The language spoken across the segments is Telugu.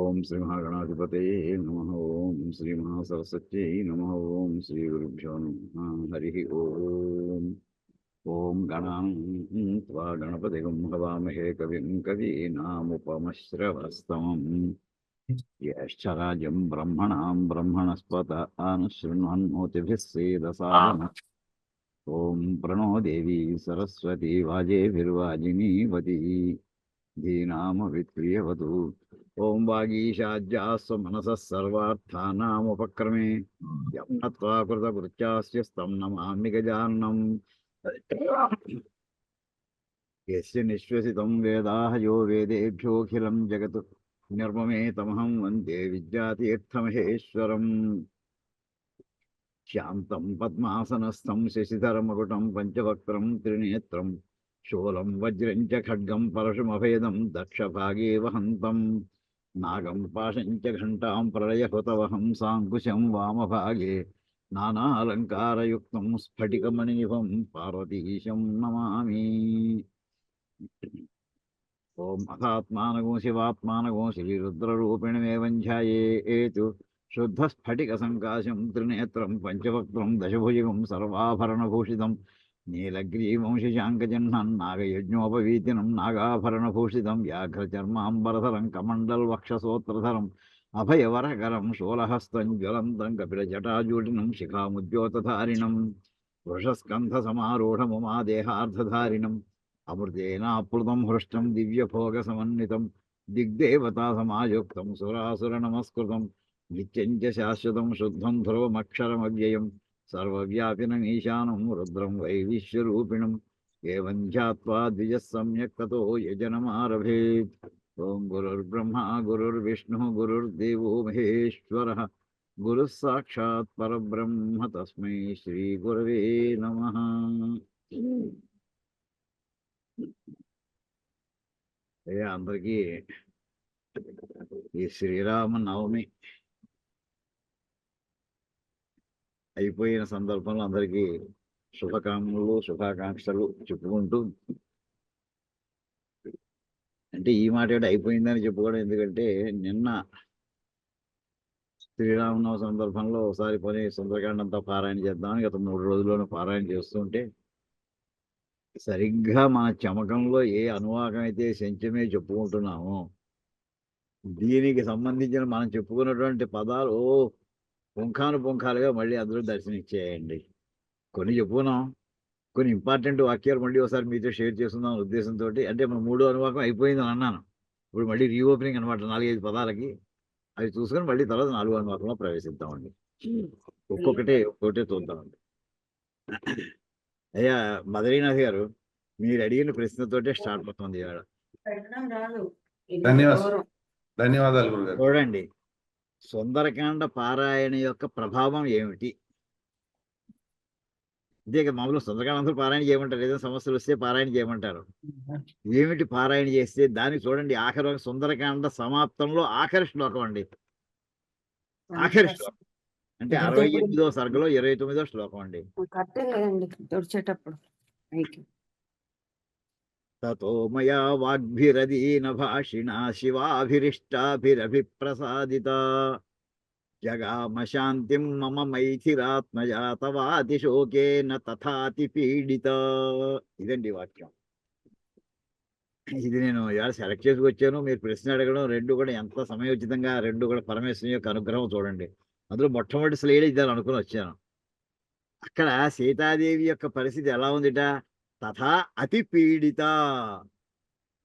ఓం శ్రీ మహాగణాధిపతయే నమః. ఓం శ్రీ మహాసరస్వత్యై నమః. ఓం శ్రీ గురుభ్యో నమః. హరి ఓం. ఓం గణాన్త్వా గణపతిగం హవామహే కవిం కవీనాముపమశ్రవస్తమం జ్యేష్ఠరాజం బ్రహ్మణాం బ్రహ్మణస్పత అనుశృణ్వన్నోతిభిः సేదసాదనం. ఓం ప్రణో దేవీ సరస్వతి వాజేభిర్వాజినీవతి ధీనామవిత్రియవతు. ఓం వాగీశాజ్యాస్వ మనసः సర్వార్థానాముపక్రమే యం నత్వా కృతకృత్యాస్య తం నమామి గజాననం. యస్య నిశ్వసితం వేదాః యో వేదేభ్యోऽఖిలం జగత్ నిర్మమేతమహం వందే విద్యాతీర్థమహేశ్వరం. శాంతం పద్మాసనస్థం శశిధరమకుటం పంచవక్త్రం త్రినేత్రం శూలం వజ్రం చ ఖడ్గం పరశుమభేదం దక్షభాగే వహంతం నాగం పాశం చ ఘంటాం ప్రళయహృతవహం సాంకుశం వామభాగే నానాలంకారయుక్తం స్ఫటికమణినిభం పార్వతీశం నమామి. ఓం అథాత్మానగో శివాత్మానగో శ్రీరుద్రరూపిణమేవం ధ్యాయేతు శుద్ధస్ఫటికసంకాశం త్రినేత్రం పంచవక్త్రం దశభుజగం సర్వాభరణభూషితం నీలగ్రీవం శశాంకజహ్నం నాగయజ్ఞోపవీతినం నాగాభరణభూషితం వ్యాఘ్రచర్మాంబరధరం కమండల్వక్షసోత్రధరం అభయవరకరం శూలహస్తం జ్వలంతం కపిలజటాజూటినం శిఖాముద్యోతధారిణం వృషస్కంధసమారూఢముమాదేహార్ధధారిణం అమృతేనాప్లుతం హృష్టం దివ్యభోగసమన్వితం దిగ్దేవతాసమాయుక్తం సురాసురనమస్కృతం నిత్యం చ శాశ్వతం శుద్ధం ధ్రువమక్షరమవ్యయం సర్వవ్యాపినం ఈశానం రుద్రం వైవిశ్వరూపిణం ఏవం ధ్యాత్వా ద్విజः సమ్యక్ తతో యజనమారభేత్. ఓం గురుర్బ్రహ్మ గురుర్విష్ణుః గురుర్దేవో మహేశ్వరః గురుః సాక్షాత్ పరబ్రహ్మ తస్మై శ్రీ గురవే నమః. అందరికీ ఈ శ్రీరామ నవమి అయిపోయిన సందర్భంలో అందరికీ శుభకామనలు శుభాకాంక్షలు చెప్పుకుంటూ, అంటే ఈ మాట ఏంటి అయిపోయిందని చెప్పుకోవడం, ఎందుకంటే నిన్న శ్రీరామనవమి సందర్భంలో ఒకసారి పని సుందరకాండ అంతా పారాయణ చేద్దామని గత 3 రోజుల్లోనూ పారాయణ చేస్తుంటే సరిగ్గా మన చమకంలో ఏ అనువాకం అయితే శంచమే చెప్పుకుంటున్నామో దీనికి సంబంధించిన మనం చెప్పుకున్నటువంటి పదాలు పుంఖాలుగా మళ్ళీ అందులో దర్శనమిచ్చేయండి. కొన్ని చెప్పుకున్నాం, కొన్ని ఇంపార్టెంట్ వాక్యాలు మళ్ళీ ఒకసారి మీతో షేర్ చేస్తున్నాం ఉద్దేశంతో. అంటే మన 3వ అనువాకం అయిపోయిందని అన్నాను, ఇప్పుడు మళ్ళీ రీఓపెనింగ్ అనమాట 4-5 పదాలకి. అవి చూసుకొని మళ్ళీ తర్వాత 4వ అనువాకంలో ప్రవేశిద్దామండి. ఒక్కొక్కటే చూద్దామండి. అయ్యా బద్రీనాథ్ గారు, మీరు అడిగిన ప్రశ్నతోటే స్టార్ట్ అవుతుంది ఇవాళ. ధన్యవాదాలు గురుగారు. చూడండి, సుందరకాండ పారాయణ యొక్క ప్రభావం ఏమిటి? ఇదే మామూలు సుందరకాండ అందరూ పారాయణ చేయమంటారు, ఏదైనా సమస్యలు వస్తే పారాయణ చేయమంటారు. ఏమిటి పారాయణ చేస్తే దానికి చూడండి, ఆఖరి సుందరకాండ సమాప్తంలో ఆఖరి శ్లోకం అండి. ఆఖరి శ్లోకం అంటే 68వ సర్గలో 29వ శ్లోకం అండి. తతో మయా వాగ్భిరదీన భాషిణా శివాభిరిష్టాభిరభిప్రసాదిత జగామ శాంతిం మమ మైథిరాత్మజా తవాతిశోకేన తథాతి పీడిత. ఇదండి వాక్యం. ఇది నేను ఇవాళ సెలెక్ట్ చేసుకొచ్చాను. మీరు ప్రశ్న అడగడం రెండు కూడా ఎంత సమయోచితంగా, రెండు కూడా పరమేశ్వరుని యొక్క అనుగ్రహం చూడండి. అందులో మొట్టమొదటి స్లైడ్ ఇద్దాను అనుకుని వచ్చాను. అక్కడ సీతాదేవి యొక్క పరిస్థితి ఎలా ఉందిట? తథా అతి పీడిత.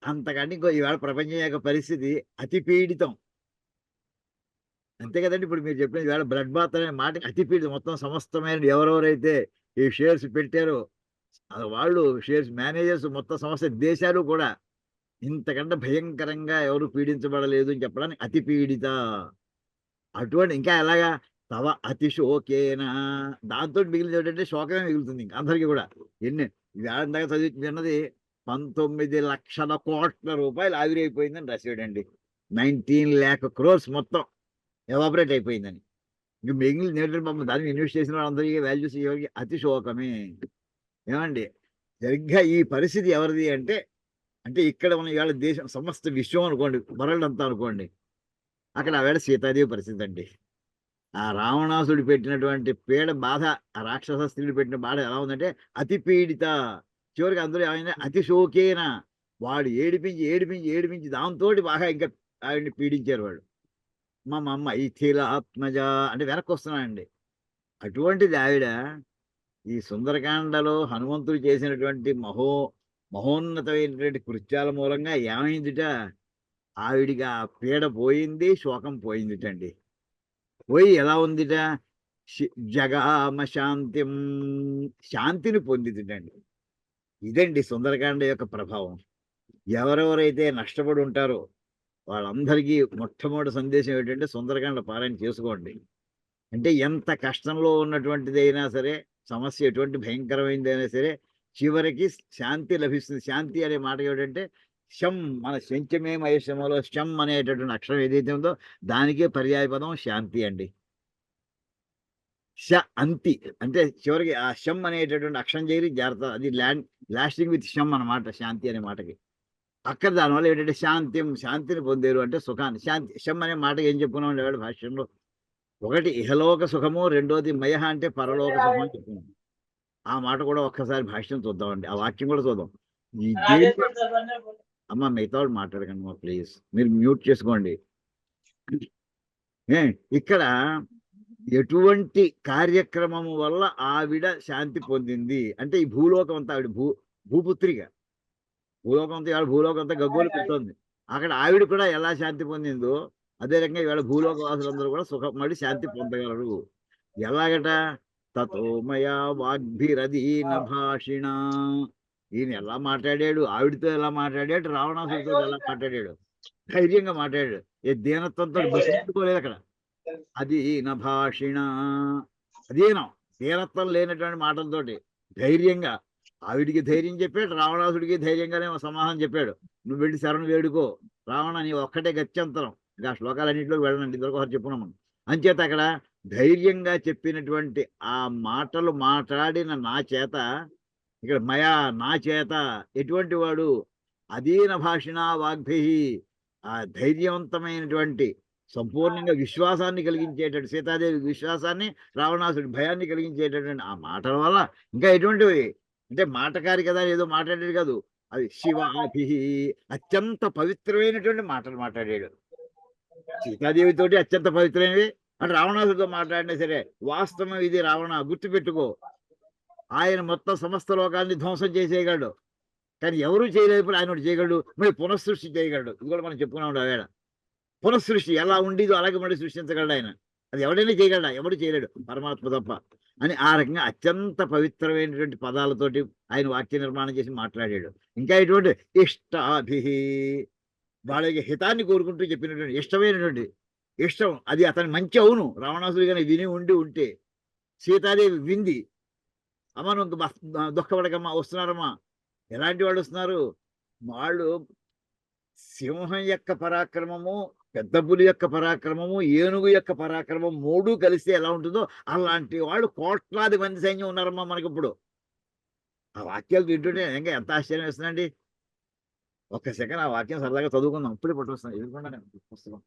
అంతకంటే ఇంకో ఈవేళ ప్రపంచం యొక్క పరిస్థితి అతి పీడితం. అంతే కదండి. ఇప్పుడు మీరు చెప్పిన ఈవేళ బ్లడ్ బాత్ అనే మాట అతి పీడితం. మొత్తం సమస్తమైన ఎవరెవరైతే ఈ షేర్స్ పెట్టారో వాళ్ళు, షేర్స్ మేనేజర్స్, మొత్తం సమస్త దేశాలు కూడా ఇంతకంటే భయంకరంగా ఎవరు పీడించబడలేదు అని చెప్పడానికి అతి పీడిత. అటువంటి ఇంకా ఎలాగా తవ అతి శోకేనా, దాంతో మిగిలింది ఏంటంటే శోకమే మిగులుతుంది ఇంకా అందరికీ కూడా. ఎన్ని దాకా చదివి విన్నది 19 లక్షల కోట్ల రూపాయలు ఆవిరైపోయిందని రాసాడండి. 19 lakh crores మొత్తం ఎవాపరేట్ అయిపోయిందని. ఇంక మిగిలిన ఏంటంటే పాపం దాన్ని ఇన్వెస్ట్ చేసిన వాళ్ళందరికీ వాల్యూస్ ఎవరికి అతి శోకమే. ఏమండి, సరిగ్గా ఈ పరిస్థితి ఎవరిది అంటే ఇక్కడ మనం ఇవాళ దేశం సమస్త విశ్వం అనుకోండి, వరల్డ్ అంతా అనుకోండి, అక్కడ ఆవిడ సీతాదేవి పరిస్థితి అండి. ఆ రావణాసుడు పెట్టినటువంటి పీడ బాధ, ఆ రాక్షస స్త్రీలు పెట్టిన బాధ ఎలా ఉందంటే అతి పీడిత. చివరికి అందులో ఏమైంది అతి శోకేన. వాడు ఏడిపించి ఏడిపించి ఏడిపించి దాంతోటి బాగా ఇంకా ఆవిడ్ని పీడించారు వాళ్ళు. మా అమ్మ ఇథిలాత్మజ అంటే వెనక్కి వస్తున్నానండి. అటువంటిది ఆవిడ ఈ సుందరకాండలో హనుమంతుడు చేసినటువంటి మహోన్నతమైనటువంటి కృత్యాల మూలంగా ఏమైందిట, ఆవిడికి ఆ పీడ పోయింది, శోకం పోయిందిటండి. పోయి ఎలా ఉందిట, జగామ శాంతిం, శాంతిని పొందిదిటండి. ఇదండి సుందరకాండ యొక్క ప్రభావం. ఎవరెవరైతే నష్టపడి ఉంటారో వాళ్ళందరికీ మొట్టమొదటి సందేశం ఏంటంటే సుందరకాండ పారాయణ చేసుకోండి. అంటే ఎంత కష్టంలో ఉన్నటువంటిదైనా సరే, సమస్య ఎటువంటి భయంకరమైనదైనా సరే, చివరికి శాంతి లభిస్తుంది. శాంతి అనే మాట ఏమిటంటే శం, మన శంచమే మహేశంలో శం అనేటటువంటి అక్షరం ఏదైతే ఉందో దానికే పర్యాయ పదం శాంతి అండి. శ అంతి అంటే చివరికి ఆ శం అనేటటువంటి అక్షరం చేరి జాగ్రత్త, అది లాస్టింగ్ విత్ శం అన్నమాట శాంతి అనే మాటకి. అక్కడ దానివల్ల ఏంటంటే శాంతిం, శాంతిని పొందేరు అంటే సుఖాన్ని. శాంతి శం అనే మాటకి ఏం చెప్పుకున్నాం వాడు భాష్యంలో, ఒకటి ఇహలోక సుఖము, రెండోది మయహ అంటే పరలోక సుఖం అని చెప్పుకున్నాం. ఆ మాట కూడా ఒక్కసారి భాష్యం చూద్దామండి, ఆ వాక్యం కూడా చూద్దాం. ఈ దేంట్లో అమ్మ మిగతా వాళ్ళు మాట్లాడకండి అమ్మా ప్లీజ్, మీరు మ్యూట్ చేసుకోండి. ఇక్కడ ఎటువంటి కార్యక్రమము వల్ల ఆవిడ శాంతి పొందింది అంటే ఈ భూలోకం అంతా ఆవిడ భూపుత్రిక. భూలోకం అంతా ఇవాళ భూలోకం అంతా గగ్గోలు పెడుతోంది. అక్కడ ఆవిడ కూడా ఎలా శాంతి పొందిందో అదే రకంగా ఇవాళ భూలోక వాసులందరూ కూడా సుఖపడి శాంతి పొందగలరు. ఎలాగట, తతోమయా వాగ్భిరదీన భాషిణ. ఈయన ఎలా మాట్లాడాడు, ఆవిడతో ఎలా మాట్లాడాడు, రావణాసుడితో ఎలా మాట్లాడాడు, ధైర్యంగా మాట్లాడాడు. ఏ దీనత్వంతో బస్సుకోలేదు అక్కడ. అది భాషిణ, అదేనం దీనత్వం లేనటువంటి మాటలతోటి ధైర్యంగా ఆవిడికి ధైర్యం చెప్పాడు, రావణాసుడికి ధైర్యంగానే సమాధానం చెప్పాడు. నువ్వు వెళ్ళి శరణు వేడుకో రావణ, నీ ఒక్కటే గత్యంతరం. ఇంకా శ్లోకాలన్నింటిలోకి వెళ్ళండి, ఇద్దరు చెప్పుకున్నాం మనం. అంచేత అక్కడ ధైర్యంగా చెప్పినటువంటి ఆ మాటలు మాట్లాడిన నా చేత, ఇక్కడ మయా నా చేత ఎటువంటి వాడు, అదీన భాషిణ వాగ్భి, ఆ ధైర్యవంతమైనటువంటి సంపూర్ణంగా విశ్వాసాన్ని కలిగించేటట్టు సీతాదేవి విశ్వాసాన్ని, రావణాసుడి భయాన్ని కలిగించేటటువంటి ఆ మాటల వల్ల ఇంకా ఎటువంటివి అంటే మాటకారి కదా, ఏదో మాట్లాడాడు కాదు, అది శివాభి అత్యంత పవిత్రమైనటువంటి మాటలు మాట్లాడాడు. సీతాదేవితోటి అత్యంత పవిత్రమైనవి అంటే రావణాసుడితో మాట్లాడినా సరే వాస్తవం ఇది. రావణ గుర్తుపెట్టుకో, ఆయన మొత్తం సమస్త లోకాన్ని ధ్వంసం చేసేయగలడు, కానీ ఎవరు చేయలేకపోతే ఆయన ఒకటి చేయగలడు, మరి పునఃసృష్టి చేయగలడు. ఇది కూడా మనం చెప్పుకున్నాం ఆవేళ. పునఃసృష్టి ఎలా ఉండేదో అలాగే మళ్ళీ సృష్టించగలడు ఆయన. అది ఎవడైనా చేయగలడా, ఎవడు చేయలేడు పరమాత్మ తప్ప అని. ఆ రకంగా అత్యంత పవిత్రమైనటువంటి పదాలతోటి ఆయన వాక్య నిర్మాణం చేసి మాట్లాడాడు. ఇంకా ఇటువంటి ఇష్టాభి, వాళ్ళకి హితాన్ని కోరుకుంటూ చెప్పినటువంటి ఇష్టమైనటువంటి ఇష్టం, అది అతని మంచి. అవును, రావణాసుడు కానీ విని ఉంటే సీతాదేవి వింది, అమ్మ నువ్వు దుఃఖపడకమ్మా, వస్తున్నారమ్మా. ఎలాంటి వాళ్ళు వస్తున్నారు, వాళ్ళు సింహం యొక్క పరాక్రమము, పెద్ద పులి యొక్క పరాక్రమము, ఏనుగు యొక్క పరాక్రమం మూడు కలిస్తే ఎలా ఉంటుందో అలాంటి వాళ్ళు కోట్లాది మంది సైన్యం ఉన్నారమ్మా మనకి ఇప్పుడు. ఆ వాక్యాలు వింటుంటే ఇంకా ఎంత ఆశ్చర్యం వేస్తుందండి. ఒక్క సెకండ్ ఆ వాక్యం సరదాగా చదువుకుందాం, ఇప్పుడే పట్టుకొస్తాను ఎదుర్కొండా పుస్తకం.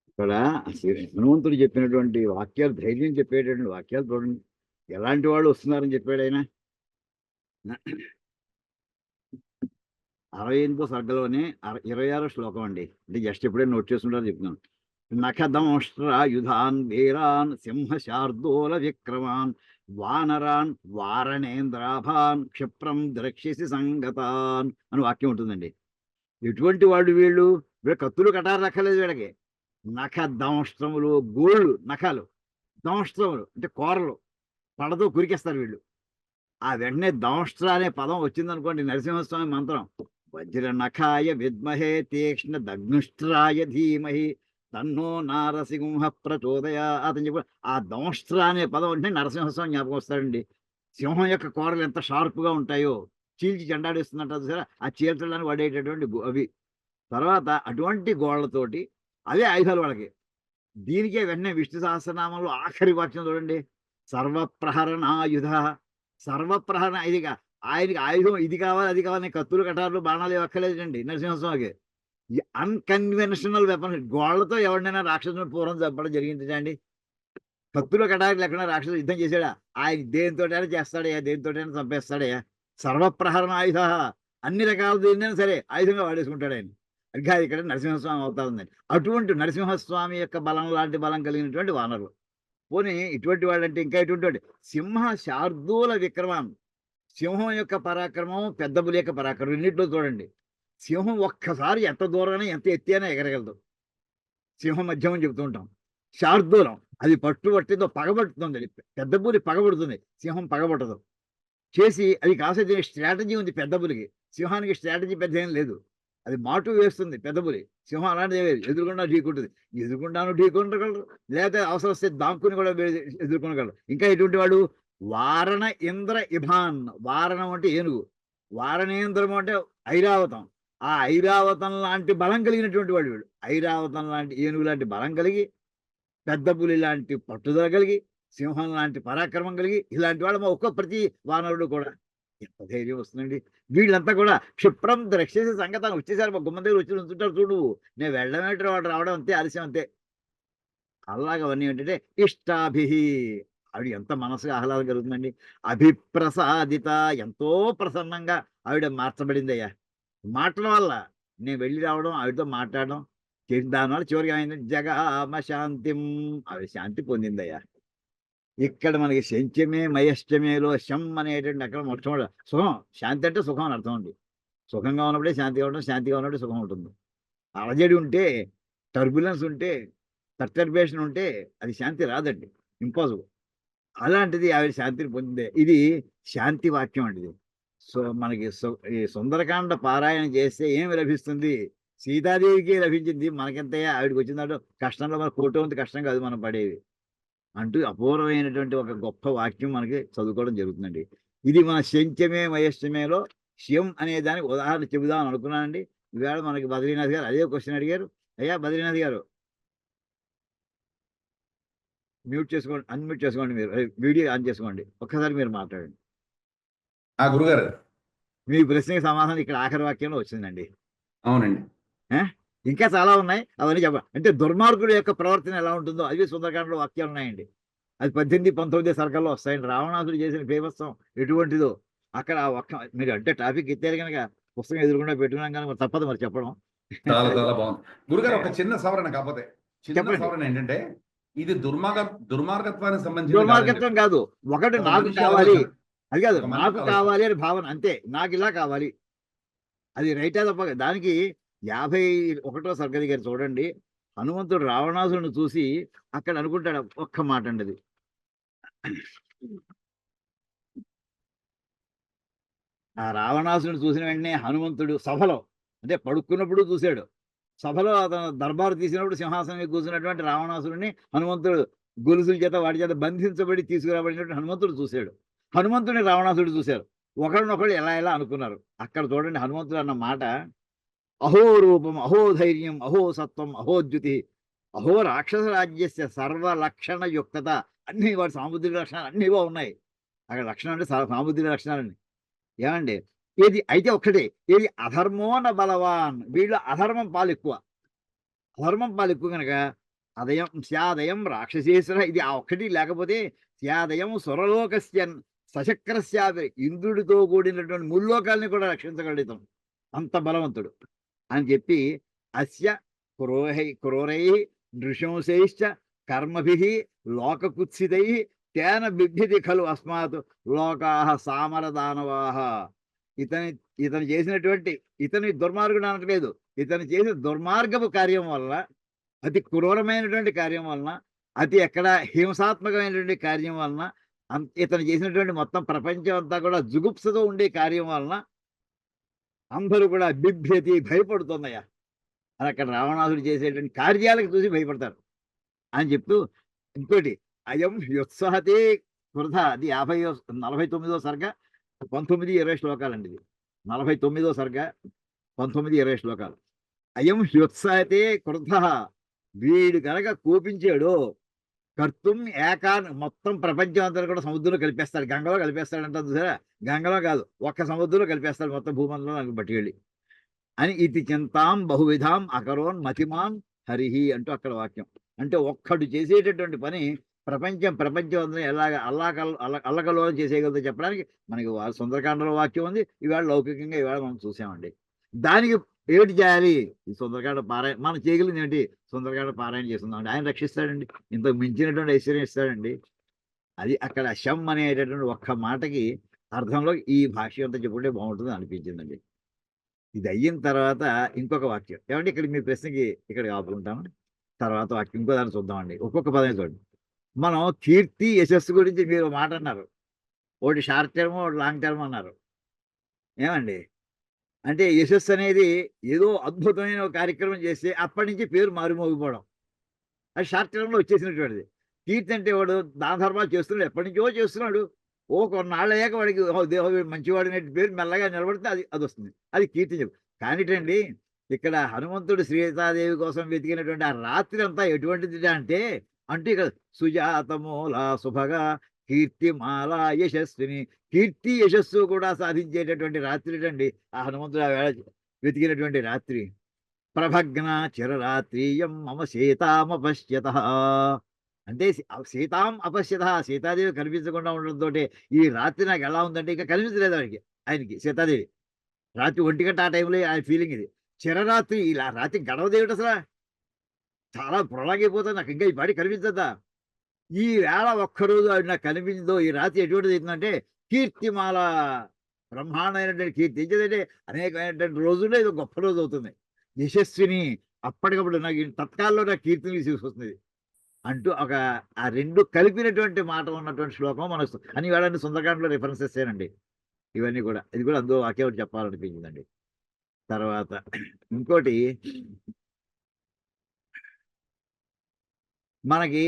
ఇక్కడ హనుమంతుడు చెప్పినటువంటి వాక్యాలు, ధైర్యం చెప్పేటటువంటి వాక్యాలు చూడండి, ఎలాంటి వాళ్ళు వస్తున్నారని చెప్పాడు ఆయన. 68వ సర్గలోనే 26వ శ్లోకం అండి. అంటే జస్ట్ ఎప్పుడే నోట్ చేసుకుంటారో చెప్తున్నాను. నఖదంష్ట్రాయుధాన్ వీరాన్ సింహశార్దూల విక్రమాన్ వానరాన్ వారణేంద్రాభాన్ క్షిప్రం ద్రక్షిసి సంగతాన్ అని వాక్యం ఉంటుందండి. ఎటువంటి వాళ్ళు వీళ్ళు, కత్తులు కటారు రక్కలేదు వీళ్ళకి. నఖ దంష్ట్రములు, గోళ్ళు నఖాలు, దంష్ట్రములు అంటే కూరలు, పడతో కురికేస్తారు వీళ్ళు. ఆ వెంటనే దంష్ట్ర అనే పదం వచ్చిందనుకోండి, నరసింహస్వామి మంత్రం, వజ్ర నఖాయ విద్మహే తీక్ష్ణ దగ్నుష్ట్రాయ ధీమహి తన్నో నారసింహ ప్రచోదయాత్ అని చెప్పి ఆ దంష్ట్ర అనే పదం అంటే నరసింహస్వామి జ్ఞాపకం వస్తాడండి. సింహం యొక్క కూరలు ఎంత షార్ప్గా ఉంటాయో, చీల్చి చెండాడిస్తున్నట్టు సరే ఆ చీల్చడానికి వాడేటటువంటి అవి. తర్వాత అటువంటి గోళ్లతోటి అవే ఆయుధాలు వాళ్ళకి. దీనికే వెంటనే విష్ణు సహస్రనామంలో ఆఖరి వాక్యం చూడండి, సర్వప్రహరణాయుధ. సర్వప్రహరణ, ఇది ఆయనకి ఆయుధం ఇది కావాలి అది కావాలి, కత్తులు కటార్లు బాణాలు అక్కర్లేదండి నరసింహస్వామికి. Unconventional weapon. గోళ్లతో ఎవరినైనా రాక్షసుని పూర్వం చంపడం జరిగింది అండి? కత్తులు కటాకులు లేకుండా రాక్షసుడు యుద్ధం చేశాడా? ఆయన దేనితోటైనా చేస్తాడయ్యా, దేనితోటైనా చంపేస్తాడయ్యా. సర్వప్రహరణ ఆయుధ, అన్ని రకాల దేన్నైనా సరే ఆయుధంగా వాడేసుకుంటాడు ఆయన. ఇంకా ఇక్కడ నరసింహస్వామి అవతారం ఉందండి. అటువంటి నరసింహస్వామి యొక్క బలం లాంటి బలం కలిగినటువంటి వానరులు. పోనీ ఇటువంటి వాళ్ళంటే ఇంకా ఎటువంటి వాడు? సింహ శార్దూల విక్రమం. సింహం యొక్క పరాక్రమం, పెద్ద పులి యొక్క పరాక్రమం రెండిట్లో చూడండి. సింహం ఒక్కసారి ఎంత దూరమైనా ఎంత ఎత్తి అయినా ఎగరగలదు. సింహం మధ్యమని చెబుతూ ఉంటాం. శార్దూలం, అది పట్టిందో పగబడుతుంది. పెద్ద పులి పగబడుతుంది, సింహం పగబట్టదు. చేసి అది కాసేది స్ట్రాటజీ ఉంది పెద్ద పులికి. సింహానికి స్ట్రాటజీ పెద్ద ఏం లేదు. అది మాటు వేస్తుంది పెద్ద పులి. సింహం అలాంటిది లేదు, ఎదురుకుండా ఢీకుంటుంది. ఎదురుకుండాను ఢీకొనగలరు, లేదా అవసరం వస్తే దాక్కుని కూడా ఎదుర్కొనగలరు. ఇంకా ఎటువంటి వాడు? వారణ ఇంద్ర ఇభాన్. వారణం అంటే ఏనుగు, వారణేంద్రం అంటే ఐరావతం. ఆ ఐరావతం లాంటి బలం కలిగినటువంటి వాడు వీడు. ఐరావతం లాంటి ఏనుగు లాంటి బలం కలిగి, పెద్ద పులి లాంటి పట్టుదల కలిగి, సింహం లాంటి పరాక్రమం కలిగి, ఇలాంటి వాడు మా ఒక్క ప్రతి వానరుడు కూడా. ఎంత ధైర్యం వస్తుందండి! వీళ్ళంతా కూడా క్షిప్రం రక్షేసే సంగతాన్ని వచ్చేసారు. మా గుమ్మం దగ్గర వచ్చి ఉంచుంటారు చూడు. నేను వెళ్ళడం వాడు రావడం అంతే, ఆలస్యం అంతే. అలాగ అవన్నీ ఏంటంటే ఇష్టాభిహి. ఆవిడ ఎంత మనసుగా ఆహ్లాదం కలుగుతుందండి. అభిప్రసాదిత, ఎంతో ప్రసన్నంగా ఆవిడ మార్చబడిందయ్యా. మాటల వల్ల నేను వెళ్ళి రావడం, ఆవిడతో మాట్లాడడం చేసిన దానివల్ల చివరికి ఆయన జగామ శాంతిం, ఆవిడ శాంతి పొందిందయ్యా. ఇక్కడ మనకి శంచమే మయశ్చమేలో శం అనేటువంటి అక్కడ మొట్టమొదటి సుఖం. శాంతి అంటే సుఖం అని అర్థం అండి. సుఖంగా ఉన్నప్పుడే శాంతిగా ఉండడం, శాంతిగా ఉన్నప్పుడే సుఖం ఉంటుంది. అలజడి ఉంటే, టర్బులెన్స్ ఉంటే, పర్టర్బేషన్ ఉంటే అది శాంతి రాదండి, ఇంపాసిబుల్. అలాంటిది ఆవిడ శాంతిని పొందిందే. ఇది శాంతి వాక్యం అండి. సో మనకి ఈ సుందరకాండ పారాయణ చేస్తే ఏమి లభిస్తుంది? సీతాదేవికి లభించింది, మనకెంతయ్యా? ఆవిడకి వచ్చిందంటే కష్టంలో మన కోటి కష్టం కాదు మనం పడేవి అంటూ అపూర్వమైనటువంటి ఒక గొప్ప వాక్యం మనకి చదువుకోవడం జరుగుతుందండి. ఇది మన శంచమే మయశ్చమేలో శం అనే దానికి ఉదాహరణ చెబుదామని అనుకున్నానండి. ఈవేళ మనకి బద్రీనాథ్ గారు అదే క్వశ్చన్ అడిగారు. అయ్యా బద్రీనాథ్ గారు, మ్యూట్ చేసుకోండి, అన్మ్యూట్ చేసుకోండి, మీరు వీడియో ఆన్ చేసుకోండి, ఒక్కసారి మీరు మాట్లాడండి. గురుగారు, మీ ప్రశ్నకి సమాధానం ఇక్కడ ఆఖరి వాక్యంలో వచ్చిందండి. అవునండి. ఇంకా చాలా ఉన్నాయి, అవన్నీ చెప్పాలి. అంటే దుర్మార్గుడు యొక్క ప్రవర్తన ఎలా ఉంటుందో అవి సుందరకాండలో వాక్యాలు ఉన్నాయండి. అది 18, 19 సర్కల్లో వస్తాయండి. రావణాసుడు చేసిన బీభత్సం ఎటువంటిదో అక్కడ ఒక్క మీరు అంటే టాపిక్ ఎత్తారు కనుక పుస్తకం ఎదురుకుండా పెట్టుకున్నాం కానీ మరి తప్పదు మరి చెప్పడం. చాలా చాలా బాగుంది గురుగారు. ఒక చిన్న సవరణ, కాకపోతే చిన్న చెప్పండి. సవరణ ఏంటంటే ఇది దుర్మార్గత్వానికి సంబంధించి దుర్మార్గత్వం కాదు, ఒకటి ఒక నాకు మనిషి కావాలి, ఆలోచన. అది కాదు, ఒక మనిషి నాకు ఆలోచన. కావాలి అని భావన అంతే. నాకు ఇలా కావాలి, అది రైటా తప్ప. దానికి 51వ సర్గ దగ్గర చూడండి, హనుమంతుడు రావణాసురుని చూసి అక్కడ అనుకుంటాడు ఒక్క మాట అండి. అది ఆ రావణాసురుని చూసిన వెంటనే హనుమంతుడు సభలో, అంటే పడుకున్నప్పుడు చూశాడు, సభలో అతను దర్బారు తీసినప్పుడు సింహాసనం మీద కూర్చున్నటువంటి రావణాసురుని హనుమంతుడు గొలుసుల చేత వాడి చేత బంధించబడి తీసుకురాబడినటువంటి హనుమంతుడు చూశాడు. హనుమంతుడిని రావణాసురుడు చూశారు. ఒకరినొకరు ఎలా ఎలా అనుకున్నారు. అక్కడ చూడండి హనుమంతుడు అన్న మాట, అహో రూపం, అహో ధైర్యం, అహో సత్వం, అహో ద్యుతి, అహో రాక్షస రాజ్యస్య సర్వలక్షణ యుక్తత. అన్ని వాడి సాముద్రిక లక్షణాలు అన్నీ ఉన్నాయి. అక్కడ లక్షణం అంటే సాముద్రిక లక్షణాలండి. ఏమండి, ఏది అయితే ఒక్కటే, ఏది అధర్మోన బలవాన్. వీళ్ళు అధర్మం పాలు ఎక్కువ, అధర్మం పాలు ఎక్కువ కనుక అదయం స్యాదయం రాక్షసేశ్వర. ఇది ఆ ఒక్కటి లేకపోతే స్యాదయం సురలోకస్య సశక్రస్యాది, ఇంద్రుడితో కూడినటువంటి ముల్లోకాల్ని కూడా రక్షించగలుగుతాం, అంత బలవంతుడు అని చెప్పి అస్య క్రూరై నృశంసైశ్చ కర్మభిః లోకకుత్సితై తేన బిభ్యతి ఖలు అస్మాత్ లోకాః సామరదానవాః. ఇతను చేసినటువంటి, ఇతని దుర్మార్గుడు అనట్లేదు, ఇతను చేసిన దుర్మార్గపు కార్యం వల్ల, అతి క్రూరమైనటువంటి కార్యం వలన, అతి ఎక్కడ హింసాత్మకమైనటువంటి కార్యం వలన, ఇతను చేసినటువంటి మొత్తం ప్రపంచం అంతా కూడా జుగుప్సతో ఉండే కార్యం వలన అందరూ కూడా బిభ్యతి భయపడుతుందయ్యా అని అక్కడ రావణాసుడు చేసేటువంటి కార్యాలకు చూసి భయపడతారు అని చెప్తూ, ఇంకోటి అయం యుత్సహతే వృధ. అది 49వ సర్గ 19-20 శ్లోకాలండి. ఇది 49వ సర్గ 19-20 శ్లోకాలు. అయం హ్యుత్సహతే క్రుద్ధ, వీడు కనుక కోపించాడు, కర్తుం ఏకాన్, మొత్తం ప్రపంచం అంతా కూడా సముద్రంలో కలిపేస్తాడు, గంగలో కలిపేస్తాడంట చూసారా. గంగలో కాదు, ఒక్క సముద్రంలో కలిపేస్తాడు మొత్తం భూమండలం నాకు పట్టుకెళ్ళి. అని ఇది చింతాం బహువిధాం అకరోన్ మతిమాన్ హరిహి అంటూ అక్కడ వాక్యం. అంటే ఒక్కడు చేసేటటువంటి పని ప్రపంచం అందరూ ఎలాగ అల్లకల్లోలం చేసేయగలదో చెప్పడానికి మనకి సుందరకాండలో వాక్యం ఉంది. ఇవాళ లౌకికంగా ఇవాళ మనం చూసామండి. దానికి ఏమిటి చేయాలి? ఈ సుందరకాండ పారాయణ మనం చేయగలిగింది ఏంటి? సుందరకాండ పారాయణ చేస్తుందామండి. ఆయన రక్షిస్తాడండి. ఇంతకు మించినటువంటి ఐశ్వర్యం ఇస్తాడండి. అది అక్కడ శం అనేటటువంటి ఒక్క మాటకి అర్థంలో ఈ భాష్యం అంతా చెప్పుకుంటే బాగుంటుంది అనిపించిందండి. ఇది అయిన తర్వాత ఇంకొక వాక్యం ఏమంటే ఇక్కడ మీ ప్రశ్నకి ఇక్కడ ఆపుకుంటాము. తర్వాత వాక్యం ఇంకో దాన్ని చూద్దామండి. ఒక్కొక్క పదం చూడండి. మనం కీర్తి యశస్సు గురించి మీరు మాట అన్నారు. ఒకటి షార్ట్ టర్మ్, ఒకటి లాంగ్ టర్మ్ అన్నారు. ఏమండి? అంటే యశస్సు అనేది ఏదో అద్భుతమైన ఒక కార్యక్రమం చేస్తే అప్పటి నుంచి పేరు మారుమోగిపోవడం. అది షార్ట్ టర్మ్‌లో వచ్చేసినటువంటిది. కీర్తి అంటే వాడు దాన ధర్మాలు చేస్తున్నాడు. ఎప్పటి నుంచో చేస్తున్నాడు. కొన్నాళ్ళయ్యాక వాడికి వీడు మంచివాడు అనే పేరు మెల్లగా నిలబడితే అదొస్తుంది. అది కీర్తి చెప్పు. కానిటండి ఇక్కడ హనుమంతుడు సీతాదేవి కోసం వెతికినటువంటి ఆ రాత్రి అంతా ఎటువంటిది అంటే ఇక్కడ సుజాతమూల శుభగా కీర్తిమాల యశస్విని కీర్తి యశస్సు కూడా సాధించేటటువంటి రాత్రి అండి ఆ హనుమంతుడు ఆ వేళ వెతికినటువంటి రాత్రి. ప్రభగ్న చిరరాత్రియం మమ సీతామపశ్యత అంటే సీతాం అపశ్యత సీతాదేవి కనిపించకుండా ఉండడంతో ఈ రాత్రి నాకు ఎలా ఉందంటే ఇంకా కనిపించలేదు ఆయనకి సీతాదేవి. రాత్రి 1 గంట ఆ టైంలో ఆయన ఫీలింగ్ ఇది. చిరరాత్రి ఇలా రాత్రి గడవదేమిటి అసలు? చాలా పొరలాగైపోతుంది. నాకు ఇంకా ఈ పాటి కనిపించద్దా? ఈ వేళ ఒక్కరోజు ఆవిడ నాకు కనిపించిందో ఈ రాత్రి ఎటువంటిది అవుతుందంటే కీర్తిమాల బ్రహ్మాండమైనటువంటి కీర్తి. ఏంటంటే అనేకమైనటువంటి రోజుల్లో ఇది గొప్ప రోజు అవుతుంది. యశస్విని అప్పటికప్పుడు నాకు తత్కాల్లో నాకు కీర్తిని తీసుకొస్తుంది అంటూ ఆ రెండు కలిపినటువంటి మాట ఉన్నటువంటి శ్లోకం మనకు అని వేళ సుందరకాండలో రిఫరెన్సెస్ ఏనండి ఇవన్నీ కూడా. ఇది కూడా అందులో వాక్యం ఒకటి చెప్పాలనిపించిందండి. తర్వాత ఇంకోటి మనకి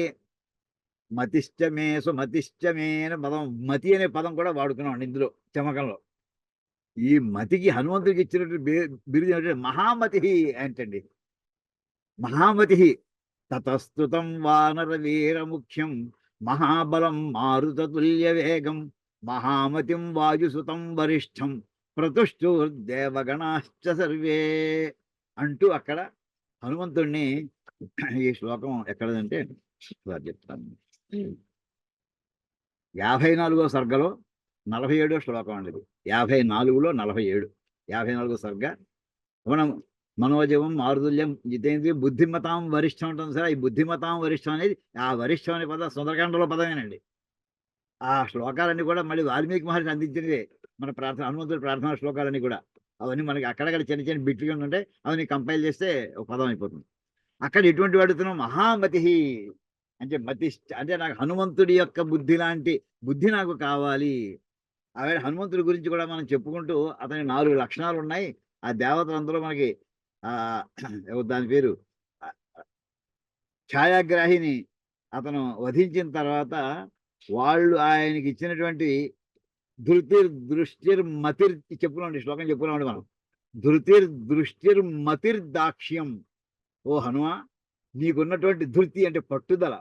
మతిష్టమే సుమతిష్టమే అనే పదం మతి అనే పదం కూడా వాడుకున్నాం ఇందులో చమకంలో. ఈ మతికి హనుమంతుడికి ఇచ్చినటువంటి బిరుదు ఏమిటంటే మహామతి ఏంటండి. మహామతి తతస్తుతం వానర వీర ముఖ్యం మహాబలం మారుతతుల్య వేగం మహామతిం వాయుసుతం వరిష్టం ప్రతుష్టూర్దేవగణాశ్చ సర్వే అంటూ అక్కడ హనుమంతుడిని ఈ శ్లోకం ఎక్కడదంటే చెప్తాను. 54వ సర్గలో 47వ శ్లోకం అండి. 54లో 47 54వ సర్గ. మనం మనోజవం మారుతుల్యం జితేంద్రియ బుద్ధిమతాం వరిష్టం ఉంటుంది సార్. ఈ బుద్ధిమతాం వరిష్టం అనేది ఆ వరిష్టం అనే పదం సుందరకాండలో పదమేనండి. ఆ శ్లోకాలన్నీ కూడా మళ్ళీ వాల్మీకి మహర్షి అందించినవే. మన ప్రార్థన హనుమంతుడి ప్రార్థనా శ్లోకాలన్నీ కూడా అవన్నీ మనకి అక్కడక్కడ చిన్న చిన్న బిట్లు ఉంటే అవన్నీ కంపైల్ చేస్తే ఒక పదం అయిపోతుంది. అక్కడ ఎటువంటి వాడుతున్నాం మహామతి అంటే మతి అంటే నాకు హనుమంతుడి యొక్క బుద్ధి లాంటి బుద్ధి నాకు కావాలి. ఆవిడ హనుమంతుడి గురించి కూడా మనం చెప్పుకుంటూ అతని 4 లక్షణాలు ఉన్నాయి. ఆ దేవతలందరూ మనకి దాని పేరు ఛాయాగ్రాహిని అతను వధించిన తర్వాత వాళ్ళు ఆయనకి ఇచ్చినటువంటి దృష్టిర్మతిర్ చెప్పుకున్నాండి శ్లోకం చెప్పుకున్నామండి మనం. దృష్టిర్మతిర్దాక్ష్యం. ఓ హనుమ నీకున్నటువంటి ధృతి అంటే పట్టుదల,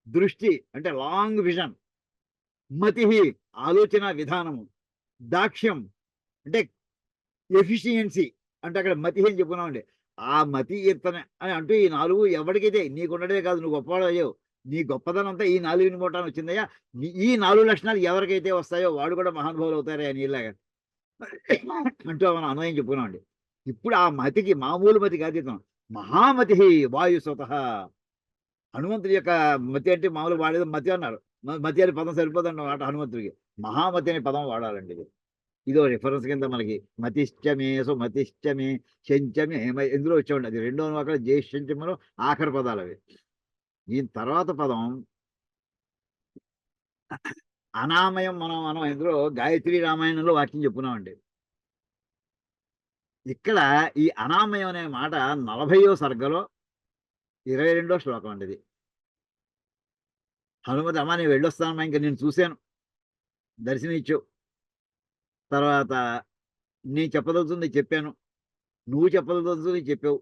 దృష్టి అంటే లాంగ్ విజన్, మతి ఆలోచన విధానము, దాక్ష్యం అంటే ఎఫిషియన్సీ అంటే అక్కడ మతి అని చెప్పుకున్నామండి. ఆ మతి ఇతనే అని అంటూ ఈ 4 ఎవరికైతే నీకున్నదే కాదు, నువ్వు గొప్పవాడు అయ్యావు, నీ గొప్పదనం అంతా ఈ 4 మూటాన్ని వచ్చిందయ్యా. ఈ 4 లక్షణాలు ఎవరికైతే వస్తాయో వాడు కూడా మహానుభావులు అవుతారా నీలాగా అంటూ మనం అన్వయం చెప్పుకున్నామండి. ఇప్పుడు ఆ మతికి మామూలు మతికి అతీతం మహామతి వాయుసుత. హనుమంతుడి యొక్క మతి అంటే మామూలు వాడేది మతి అన్నారు. మతి అనే పదం సరిపోదన్నమాట హనుమంతుడికి. మహామతి అనే పదం వాడాలండి. ఇదో రిఫరెన్స్ కింద మనకి మతిష్టమే సుమతిష్టమే శంచమే ఎందులో వచ్చామండి. అది 2వ వాక్యంలో జేష్ఠంచమలో ఆఖరి పదాలు అవి. దీని తర్వాత పదం అనామయం. మనం ఇందులో గాయత్రి రామాయణంలో వాక్యం చెప్పుకున్నామండి. ఇక్కడ ఈ అనామయం అనే మాట 40వ సర్గలో 22వ శ్లోకం అండి. ఇది హనుమతి అమ్మ నేను వెళ్ళొస్తానమ్మా, ఇంకా నేను చూశాను, దర్శనం ఇచ్చావు, తర్వాత నేను చెప్పదలుచుంది చెప్పాను, నువ్వు చెప్పదలుచుంది చెప్పావు,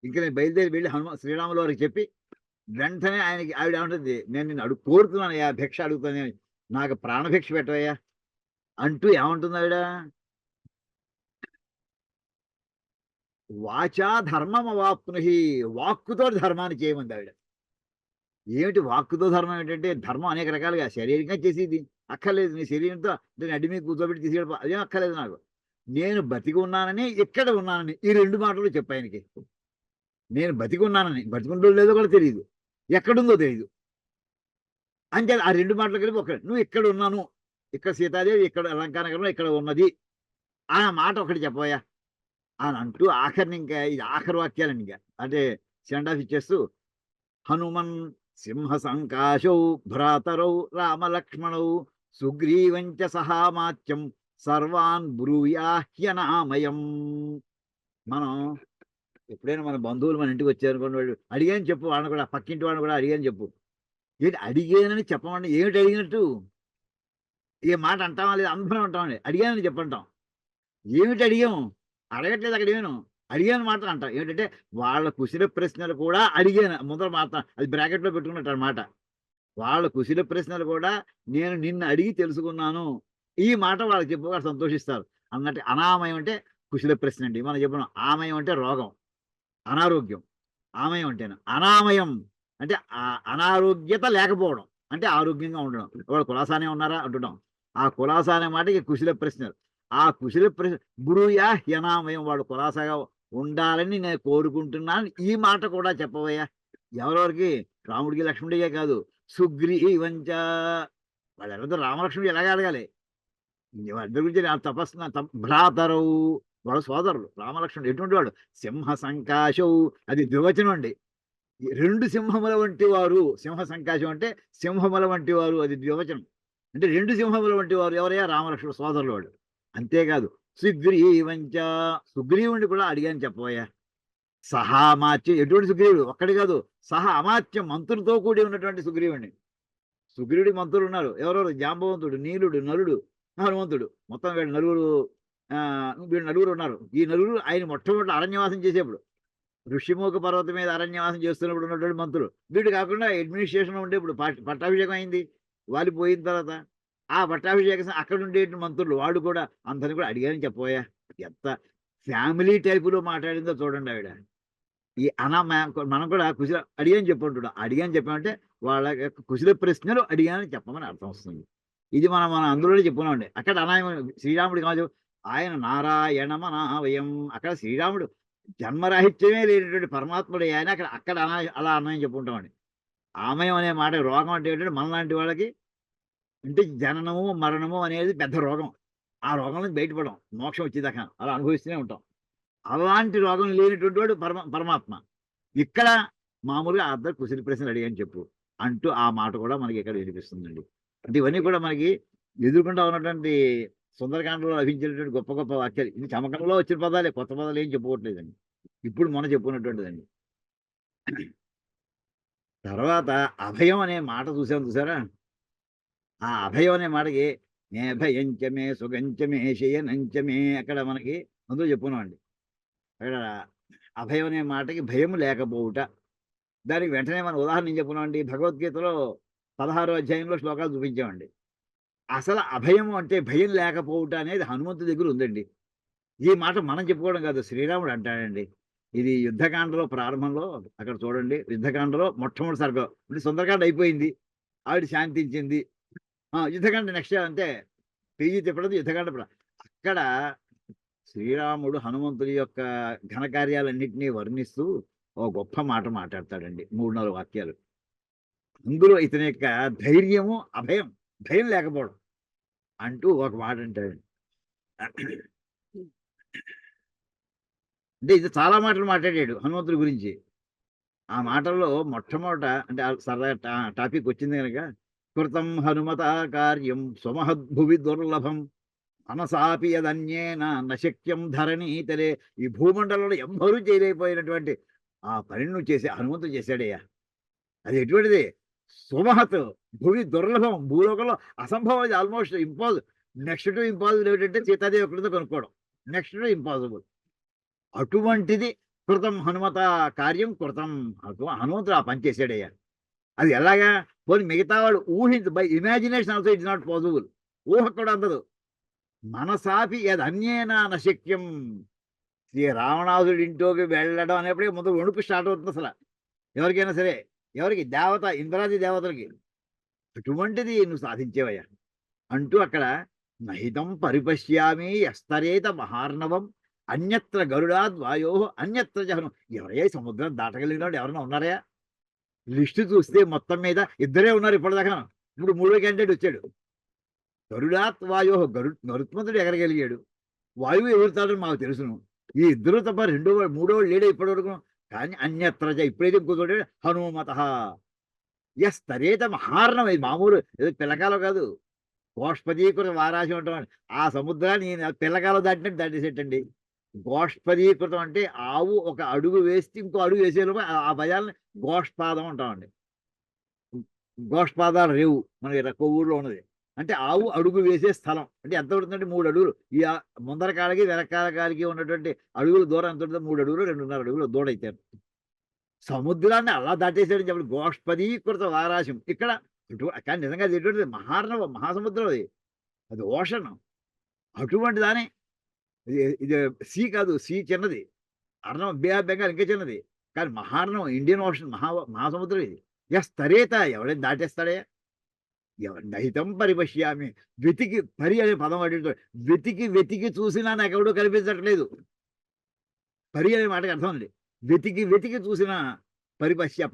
ఇంకా నేను బయలుదేరి వెళ్ళి శ్రీరాముల వారికి చెప్పి వెంటనే ఆయనకి ఆవిడ ఏమంటుంది, నేను నిన్ను కోరుతున్నానయ్యా, భిక్ష అడుగుతాను, నాకు ప్రాణభిక్ష పెట్టవయ్యా అంటూ ఏమంటుంది ఆవిడ, వాచా ధర్మం అవాప్నుహి, వాక్కుతో ధర్మాన్ని చేయమంది ఆవిడ. ఏమిటి వాక్కుతో ధర్మం ఏంటంటే, ధర్మం అనేక రకాలుగా శరీరంగా చేసేది అక్కర్లేదు. నీ శరీరంతో నేను అడ్డి మీద కూర్చోబెట్టి తీసుకెళ్ళిపో అదేం అక్కర్లేదు నాకు. నేను బతికి ఉన్నానని, ఇక్కడ ఉన్నానని, ఈ 2 మాటలు చెప్పు ఆయనకి. నేను బతికి ఉన్నానని, బతికుందో లేదో కూడా తెలీదు, ఎక్కడుందో తెలీదు. అంతే ఆ 2 మాటలు కలిపి ఒక నువ్వు ఇక్కడ ఉన్నాను, ఇక్కడ సీతాదేవి ఇక్కడ అలంకారంలో ఇక్కడ ఉన్నది ఆ మాట ఒకటి చెప్పబోయా అని అంటూ ఆఖరిని ఇంకా ఇది ఆఖరి వాక్యాలండి ఇంకా అంటే సెండ్ ఆఫ్ ఇచ్చేస్తూ హనుమన్ సింహ సంకాశౌ భ్రాతరౌ రామలక్ష్మణౌ సుగ్రీవంచ సహామాత్యం సర్వాన్ బ్రూయాహ్యనామయం. మనం ఎప్పుడైనా మన బంధువులు మన ఇంటికి వచ్చారనుకోండి, వాళ్ళు అడిగాను చెప్పు, వాళ్ళని కూడా పక్కింటి వాళ్ళని కూడా అడిగాను చెప్పు. ఏంటి అడిగానని చెప్పమండి, ఏమిటి అడిగినట్టు? ఏ మాట అంటామా లేదా? అందరం అంటామండి, అడిగానని చెప్పంటాం. ఏమిటి అడిగాం? అడగట్లేదు అక్కడ ఏమను అడిగాను మాట అంటాం. ఏంటంటే వాళ్ళ కుశల ప్రశ్నలు కూడా అడిగాను ముందర మాట, అది బ్రాకెట్లో పెట్టుకున్నట్టు అనమాట. వాళ్ళ కుశల ప్రశ్నలు కూడా నేను నిన్ను అడిగి తెలుసుకున్నాను, ఈ మాట వాళ్ళకి చెప్పు, వాళ్ళు సంతోషిస్తారు అన్నట్టు. అనామయం అంటే కుశల ప్రశ్న అండి. మనం చెప్పినాం ఆమయం అంటే రోగం, అనారోగ్యం. ఆమయం అంటేను అనామయం అంటే అనారోగ్యత లేకపోవడం, అంటే ఆరోగ్యంగా ఉండడం. వాళ్ళు కులాసానే ఉన్నారా అంటున్నాం. ఆ కులాసా అనే మాటకి కుశల ప్రశ్నలు. ఆ కుశల ప్రశ్న గురుయా హ్యనామయం, వాళ్ళు కులాసాగా ఉండాలని నేను కోరుకుంటున్నాను, ఈ మాట కూడా చెప్పవయ్యా. ఎవరెవరికి? రాముడికి లక్ష్మణుడికే కాదు, సుగ్రీవంచ, వాళ్ళు ఎవరితో రామలక్ష్మణుడు ఎలాగ అడగాలి? వాళ్ళిద్దరి గురించి తపస్సు భ్రాతరవు, వాళ్ళ సోదరులు రామలక్ష్మణుడు. ఎటువంటి వాడు? సింహ సంకాశవు, అది ద్వివచనం అండి. 2 సింహముల వంటి వారు. సింహ సంకాశం అంటే సింహముల వంటి వారు, అది ద్వివచనం. అంటే 2 సింహముల వంటి వారు ఎవరయ్యా? రామలక్ష్మణుడు సోదరులు వాడు. అంతేకాదు సుగ్రీవంచ, సుగ్రీవుడిని కూడా అడిగాను చెప్పబోయా. సహా అమాత్యం, ఎటువంటి సుగ్రీవుడు? ఒక్కడి కాదు, సహా అమాత్యం, మంత్రులతో కూడి ఉన్నటువంటి సుగ్రీవుడిని. సుగ్రీవుడి మంత్రులు ఉన్నారు. ఎవరెవరు? జాంబవంతుడు, నీలుడు, నలుడు, హనుమంతుడు. మొత్తం వీళ్ళు నలుగురు ఉన్నారు. ఈ నలుగురు ఆయన మొట్టమొదటి అరణ్యవాసం చేసేప్పుడు, ఋషిముఖ పర్వతం మీద అరణ్యవాసం చేస్తున్నప్పుడు ఉన్నటువంటి మంత్రులు. వీళ్ళు కాకుండా అడ్మినిస్ట్రేషన్ ఉండే ఇప్పుడు పట్టాభిషేకం అయింది, వాళ్ళు పోయిన తర్వాత ఆ పట్టాభిషేకం అక్కడ ఉండే మంత్రులు వాళ్ళు కూడా అందరిని కూడా అడిగారని చెప్పబోయా. ఎంత ఫ్యామిలీ టైపులో మాట్లాడిందో చూడండి ఆవిడ. ఈ మనం కూడా కుశల అడిగాని చెప్పుకుంటున్నాం. అడిగాని చెప్పామంటే వాళ్ళ యొక్క కుశల ప్రశ్నలు అడిగానని చెప్పమని అర్థం వస్తుంది. ఇది మనం అందులోనే చెప్పుకున్నామండి. అక్కడ అనాయం శ్రీరాముడు కాదు, ఆయన నారాయణమనావయం. అక్కడ శ్రీరాముడు జన్మరాహిత్యమే లేనటువంటి పరమాత్ముడు ఆయన. అక్కడ అలా అన్నాయని చెప్పుకుంటామండి. ఆమయం అనే మాట రోగం అంటే ఏంటంటే మనలాంటి వాళ్ళకి అంటే జననము మరణము అనేది పెద్ద రోగం. ఆ రోగం నుంచి బయటపడం, మోక్షం వచ్చేదాకా అలా అనుభవిస్తూనే ఉంటాం. అలాంటి రోగం లేనటువంటి వాడు పరమాత్మ. ఇక్కడ మామూలుగా అందరు కుశల ప్రశ్నలు అడిగాని చెప్పు అంటూ ఆ మాట కూడా మనకి ఇక్కడ వినిపిస్తుందండి. అంటే ఇవన్నీ కూడా మనకి ఎదుర్కొంటా ఉన్నటువంటి సుందరకాండలో లభించినటువంటి గొప్ప గొప్ప వాక్యాలు. ఇది చమకంలో వచ్చిన పదాలే, కొత్త పదాలు ఏం చెప్పుకోవట్లేదండి. ఇప్పుడు మనం చెప్పుకున్నటువంటిదండి. తర్వాత అభయం అనే మాట చూసారా? ఆ అభయం అనే మాటకి నే భయంచమే సుగంచమే శయనంచమే, అక్కడ మనకి అందులో చెప్పుకున్నామండి. అక్కడ అభయం అనే మాటకి భయం లేకపోవుట. దానికి వెంటనే మనం ఉదాహరణ చెప్పుకున్నామండి. భగవద్గీతలో 16వ అధ్యాయంలో శ్లోకాలు చూపించామండి. అసలు అభయం అంటే భయం లేకపోవుట అనేది హనుమంతుడి దగ్గర ఉందండి. ఈ మాట మనం చెప్పుకోవడం కాదు, శ్రీరాముడు అంటాడండి. ఇది యుద్ధకాండలో ప్రారంభంలో అక్కడ చూడండి. యుద్ధకాండలో మొట్టమొదటిసారిగా అంటే సుందరకాండ అయిపోయింది, ఆవిడ శాంతించింది. యుద్ధకాండ నెక్స్ట్ అంటే పేజీ తిప్పడం యుద్ధకాండ. అక్కడ శ్రీరాముడు హనుమంతుడి యొక్క ఘనకార్యాలన్నింటినీ వర్ణిస్తూ ఓ గొప్ప మాట మాట్లాడతాడండి. 3-4 వాక్యాలు. అందులో ఇతని యొక్క ధైర్యము, అభయం, భయం లేకపోవడం అంటూ ఒక మాట అంటాడు. అంటే ఇది చాలా మాటలు మాట్లాడాడు హనుమంతుడి గురించి. ఆ మాటల్లో మొట్టమొదట అంటే సరదా టాపిక్ వచ్చింది కనుక, కృతం హనుమత కార్యం స్వమహద్భువి దుర్లభం మనసాపి యదన్యేన నశక్యం ధరణీతలే. ఈ భూమండలంలో ఎవ్వరూ చేయలేకపోయినటువంటి ఆ పనిని నువ్వు చేసే హనుమంతుడు చేశాడయ్యా. అది ఎటువంటిది? సుమహత్ భూమి దుర్లభం, భూలోకంలో అసంభవం, అది almost impossible. Next to impossible ఏమిటంటే సీతాదేవి ఎక్కడితో కనుక్కోవడం, నెక్స్ట్ టు ఇంపాసిబుల్. అటువంటిది కృతం హనుమత కార్యం కృతం, హనుమంతుడు ఆ పని చేశాడయ్యా. అది ఎలాగా? పోనీ మిగతా వాడు ఊహించు, by imagination also it's not possible. ఊహ కూడా అందదు. మనసాపి యదన్యేన నశక్యం, శ్రీ రావణాసుడి ఇంట్లోకి వెళ్ళడం అనేప్పటికీ ముందు వణుకు స్టార్ట్ అవుతుంది అసలు. ఎవరికైనా సరే. ఎవరికి? దేవత, ఇంద్రాది దేవతలకి. అటువంటిది నువ్వు సాధించేవయ్యా అంటూ అక్కడ నహితం పరిపశ్యామి యస్తరేత మహార్ణవం అన్యత్ర గరుడాద్ వాయో అన్యత్ర జహనం. ఎవరయ్యా ఈ సముద్రం దాటగలిగిన వాళ్ళు ఎవరైనా ఉన్నారయ్యా? లిస్టు చూస్తే మొత్తం మీద ఇద్దరే ఉన్నారు ఇప్పటిదాకా. ఇప్పుడు మూడో క్యాండిడేట్ వచ్చాడు. గరుడాత్ వాయో గరుత్మంతుడు ఎగరగలిగాడు. వాయువు ఎగురుతాడని మాకు తెలుసును. ఈ ఇద్దరు తప్ప మూడో లేడే ఇప్పటి వరకు. కానీ అన్యత్రజ ఇప్పుడైతే ఇంకోటి హనుమత తరేత మహార్ణం. ఇది మామూలు ఏదో పిల్లకాలో కాదు. గోష్పదీకృత వారాశి ఉంటాం. ఆ సముద్రాన్ని పిల్లకాలో దాటినట్టు దాటేసేటండి. గోష్పదీకృతం అంటే ఆవు ఒక అడుగు వేస్తే ఇంకో అడుగు వేసేలోపు ఆ భయాలని గోష్పాదం అంటామండి. గోష్పాదాల రేవు మన కొవ్వూరులో ఉన్నది. అంటే ఆవు అడుగు వేసే స్థలం. అంటే ఎంత పడుతుందంటే 3 అడుగులు. ఈ ముందర కాలకి వెనకాల కాలకి ఉన్నటువంటి అడుగుల దూరం ఎంత ఉంటుంది? 3 అడుగులు 2.5 అడుగులు దూడైతారు. సముద్రాన్ని అలా దాటేసాడని చెప్పి గోష్పదీకృత వారాశం. ఇక్కడ కానీ నిజంగా అది ఎటువంటిది? మహార్ణవం, మహాసముద్రం అది. అది ఓషన్. అటువంటి దాని ఇది సీ కాదు. సీ చిన్నది. అర్ణవం బే ఆఫ్ బెంగాల్ ఇంకా చిన్నది. కానీ మహార్ణవం ఇండియన్ ఓషన్ మహాసముద్రం ఇది. తరేత ఎవడైనా దాటేస్తాడే? నహితం పరిపశ్యామి. వెతికి పరి అనే పదం అడిగితే వెతికి వెతికి చూసినా నాకు ఎవడో కనిపించట్లేదు. పరి అనే మాటకి అర్థం ఉంది. వెతికి వెతికి చూసినా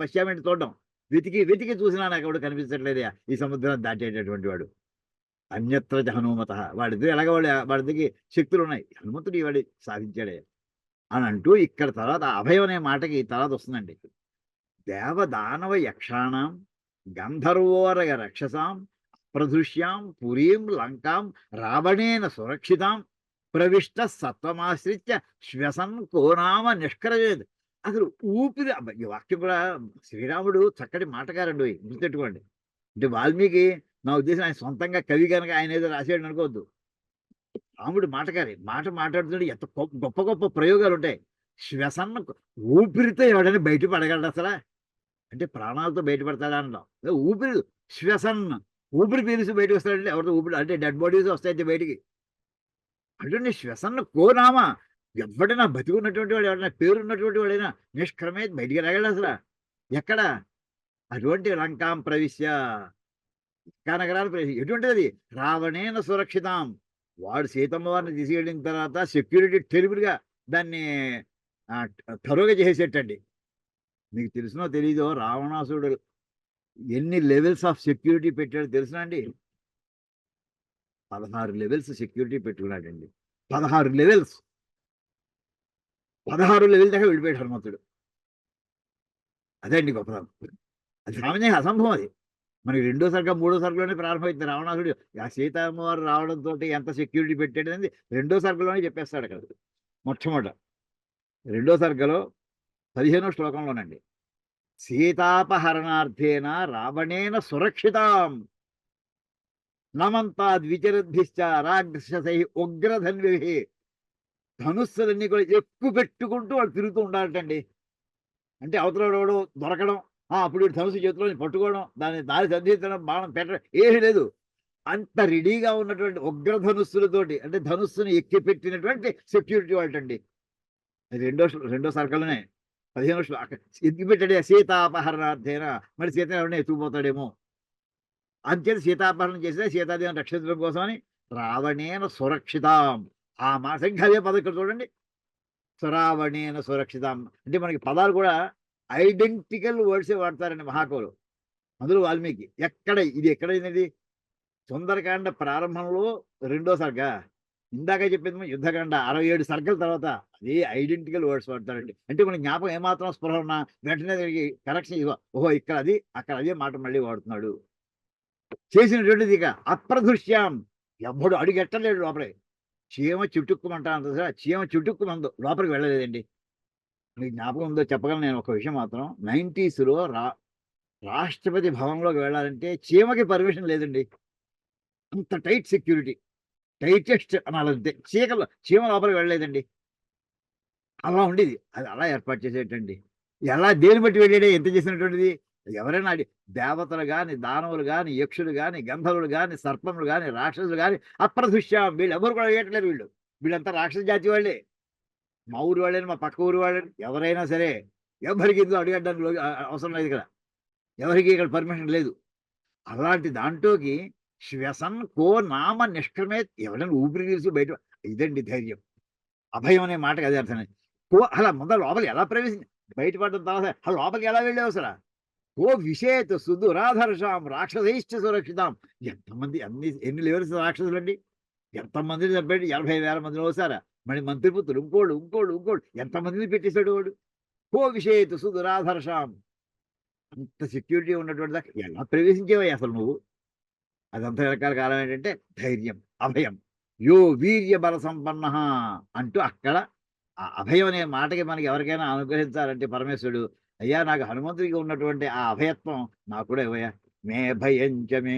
పశ్యామి అంటే చూడడం. వెతికి వెతికి చూసినా నాకు ఎవడు కనిపించట్లేదే ఈ సముద్రం దాటేటటువంటి వాడు. అన్యత్ర హనుమత. వాడిద్దరు ఎలాగ వాడిద్దరికి శక్తులు ఉన్నాయి. హనుమంతుడు వాడి సాధించాడే అని అంటూ ఇక్కడ తర్వాత అభయం అనే మాటకి తర్వాత వస్తుందండి. దేవదానవ యక్షాణం గంధర్వోరగ రక్షసాం ప్రదృశ్యాం పురీం లంకాం రావణేన సురక్షితాం ప్రవిష్ట సత్వమాశ్రిత్య శ్వసన్ కోనామ నిష్కరజేది. అసలు ఊపిరి. ఈ వాక్యం కూడా శ్రీరాముడు చక్కటి మాటగారండి. గుర్తెట్టుకోండి. అంటే వాల్మీకి నా ఉద్దేశం ఆయన సొంతంగా కవి కనుక ఆయన ఏదో రాసాడు అనుకోవద్దు. రాముడు మాటగారి. మాట్లాడుతుంటే ఎంత గొప్ప గొప్ప ప్రయోగాలు ఉంటాయి. శ్వసన్ ఊపిరితో ఎవడైనా బయట పడగలడు అసలు? అంటే ప్రాణాలతో బయటపడతాడా అనడం. ఊపిరి శ్వసన్ ఊపిరి పీలిసి బయటకు వస్తాడంటే ఎవరితో ఊపిరి అంటే డెడ్ బాడీస్ వస్తాయి బయటికి. అంటే శ్వసన్ కోనామా. ఎవడైనా బతికున్నటువంటి వాడు, ఎవరైనా పేరున్నటువంటి వాడైనా నిష్క్రమే బయటికి రాగలడు అసలు? ఎక్కడ? అటువంటి లంకాం ప్రవిశ్య నగరాలు ప్రవేశి. ఎటువంటిది అది? రావణేన సురక్షితాం. వాడు సీతమ్మ వారిని తీసుకెళ్ళిన తర్వాత సెక్యూరిటీ టెరిబుల్గా దాన్ని తరువుగా చేసేటండి. మీకు తెలుసునో తెలీదో రావణాసుడు ఎన్ని లెవెల్స్ ఆఫ్ సెక్యూరిటీ పెట్టాడో తెలుసునా అండి? 16 లెవెల్స్ సెక్యూరిటీ పెట్టుకున్నాడండి. 16 లెవెల్స్. 16 లెవెల్ దాకా వెళ్ళిపోయాడు హనుమంతుడు. అదే అండి గొప్పదనం. అది సామాన్యంగా అసంభవం. అది మనకి 2వ సర్గం 3వ సర్గలోనే ప్రారంభమైంది. రావణాసుడు ఆ సీతమ్మవారు రావడంతో ఎంత సెక్యూరిటీ పెట్టాడు అనేది 2వ సర్గలోనే చెప్పేస్తాడు అక్కడ. మొట్టమొదట 2వ సర్గలో 15వ శ్లోకంలోనండి. సీతాపహరణార్థేన రావణేన సురక్షితాం నమంతాద్విచరద్భిశ్చ రాక్షసై ఉగ్రధన్వి. ధనుస్సులన్నీ కూడా ఎక్కువ పెట్టుకుంటూ వాళ్ళు తిరుగుతూ ఉండాలటండి. అంటే అవతల దొరకడం, అప్పుడు ధనుసు చేతిలో పట్టుకోవడం, దారి సంధించడం, బాణం పెట్టడం ఏమీ లేదు. అంత రెడీగా ఉన్నటువంటి ఉగ్రధనుస్సులతోటి, అంటే ధనుస్సుని ఎక్కి పెట్టినటువంటి సెక్యూరిటీ వాళ్ళటండి. రెండో సర్కల్లోనే 15 ఎత్తి పెట్టాడు. సీతాపహరణార్థేన. మరి సీతను ఎవరైనా ఎత్తుకుపోతాడేమో అంచేత సీతాపహరణం చేస్తే సీతాదేవిని రక్షించడం కోసమని రావణేన సురక్షితాం. ఆ మాట ఇంకా అదే పదం ఇక్కడ చూడండి. సురావణేన సురక్షితాం. అంటే మనకి పదాలు కూడా ఐడెంటికల్ వర్డ్సే వాడతారండి మహాకవులు. అందులో వాల్మీకి ఇది ఎక్కడైనది? సుందరకాండ ప్రారంభంలో 2వ సర్గ. ఇందాక చెప్పింది యుద్ధకాండ 67 సర్గల తర్వాత అదే ఐడెంటికల్ వర్డ్స్ వాడతారండి. అంటే మన జ్ఞాపకం ఏమాత్రం స్పృహ ఉన్నా వెంటనే దానికి కరెక్షన్ ఓహో ఇక్కడ అది అక్కడ అదే మాట మళ్ళీ వాడుతున్నాడు. చేసినటువంటిది ఇక అప్రదృశ్యం. ఎవ్వడు అడుగెట్టలేడు లోపలే. చీమ చుట్టుక్కుమంటాను సార్. చీమ చుట్టుక్కుమందు లోపలికి వెళ్ళలేదండి. మీకు జ్ఞాపకం ఉందో చెప్పగలను నేను ఒక విషయం మాత్రం. 90sలో రాష్ట్రపతి భవన్లోకి వెళ్ళాలంటే చీమకి పర్మిషన్ లేదండి. అంత టైట్ సెక్యూరిటీ. టైటెస్ట్ అనాలంతే. చీమ లోపలికి వెళ్ళలేదండి. అలా ఉండేది. అది అలా ఏర్పాటు చేసేటండి. ఎలా దేని బట్టి వెళ్ళాడే ఎంత చేసినటువంటిది? ఎవరైనా దేవతలు కానీ, దానవులు కానీ, యక్షులు కానీ, గంధర్వులు కానీ, సర్పములు కానీ, రాక్షసులు కానీ అప్రదృశ్యం. వీళ్ళు ఎవరు కూడా వేయట్లేరు. వీళ్ళంతా రాక్షస జాతి వాళ్ళే. మా ఊరు వాళ్ళని మా పక్క ఊరు వాళ్ళని ఎవరైనా సరే ఎవరికి ఇందులో అడిగడానికి అవసరం లేదు ఇక్కడ. ఎవరికి ఇక్కడ పర్మిషన్ లేదు. అలాంటి దాంట్లోకి శ్వసన్ కో నామ నిష్క్రమే ఎవరైనా ఊపిరి తీసి బయట ఇదండి ధైర్యం. అభయం అనే మాటకి అదే అర్థం. కో అలా ముందర లోపలికి ఎలా ప్రవేశించి బయటపడ్డ తర్వాత అసలు లోపలికి ఎలా వెళ్ళావు అసలు? కో విషేత సుదురాధర్షాం రాక్షసైశ్చ సురక్షితాం. ఎంతమంది ఎన్ని లెవెల్స్ రాక్షసులండి? ఎంతమందిని చంపాడు? 80,000 మందిని ఓసారా? మళ్ళీ మంత్రిపుత్రుడు ఇంకోడు ఎంతమందిని పెట్టేశాడు వాడు. కో విషేత సుదురాధర్షాం. అంత సెక్యూరిటీ ఉన్నటువంటి దాకా ఎలా ప్రవేశించేవయ్యా అసలు నువ్వు? అదంతా వెనకాల కారణం ఏంటంటే ధైర్యం, అభయం. యో వీర్య బల సంపన్న అంటూ అక్కడ ఆ అభయం అనే మాటకి మనకి ఎవరికైనా అనుగ్రహించాలంటే పరమేశ్వరుడు, అయ్యా నాకు హనుమంతుడికి ఉన్నటువంటి ఆ అభయత్వం నాకు కూడా ఇవ్వయ్యా. మే భయంచమే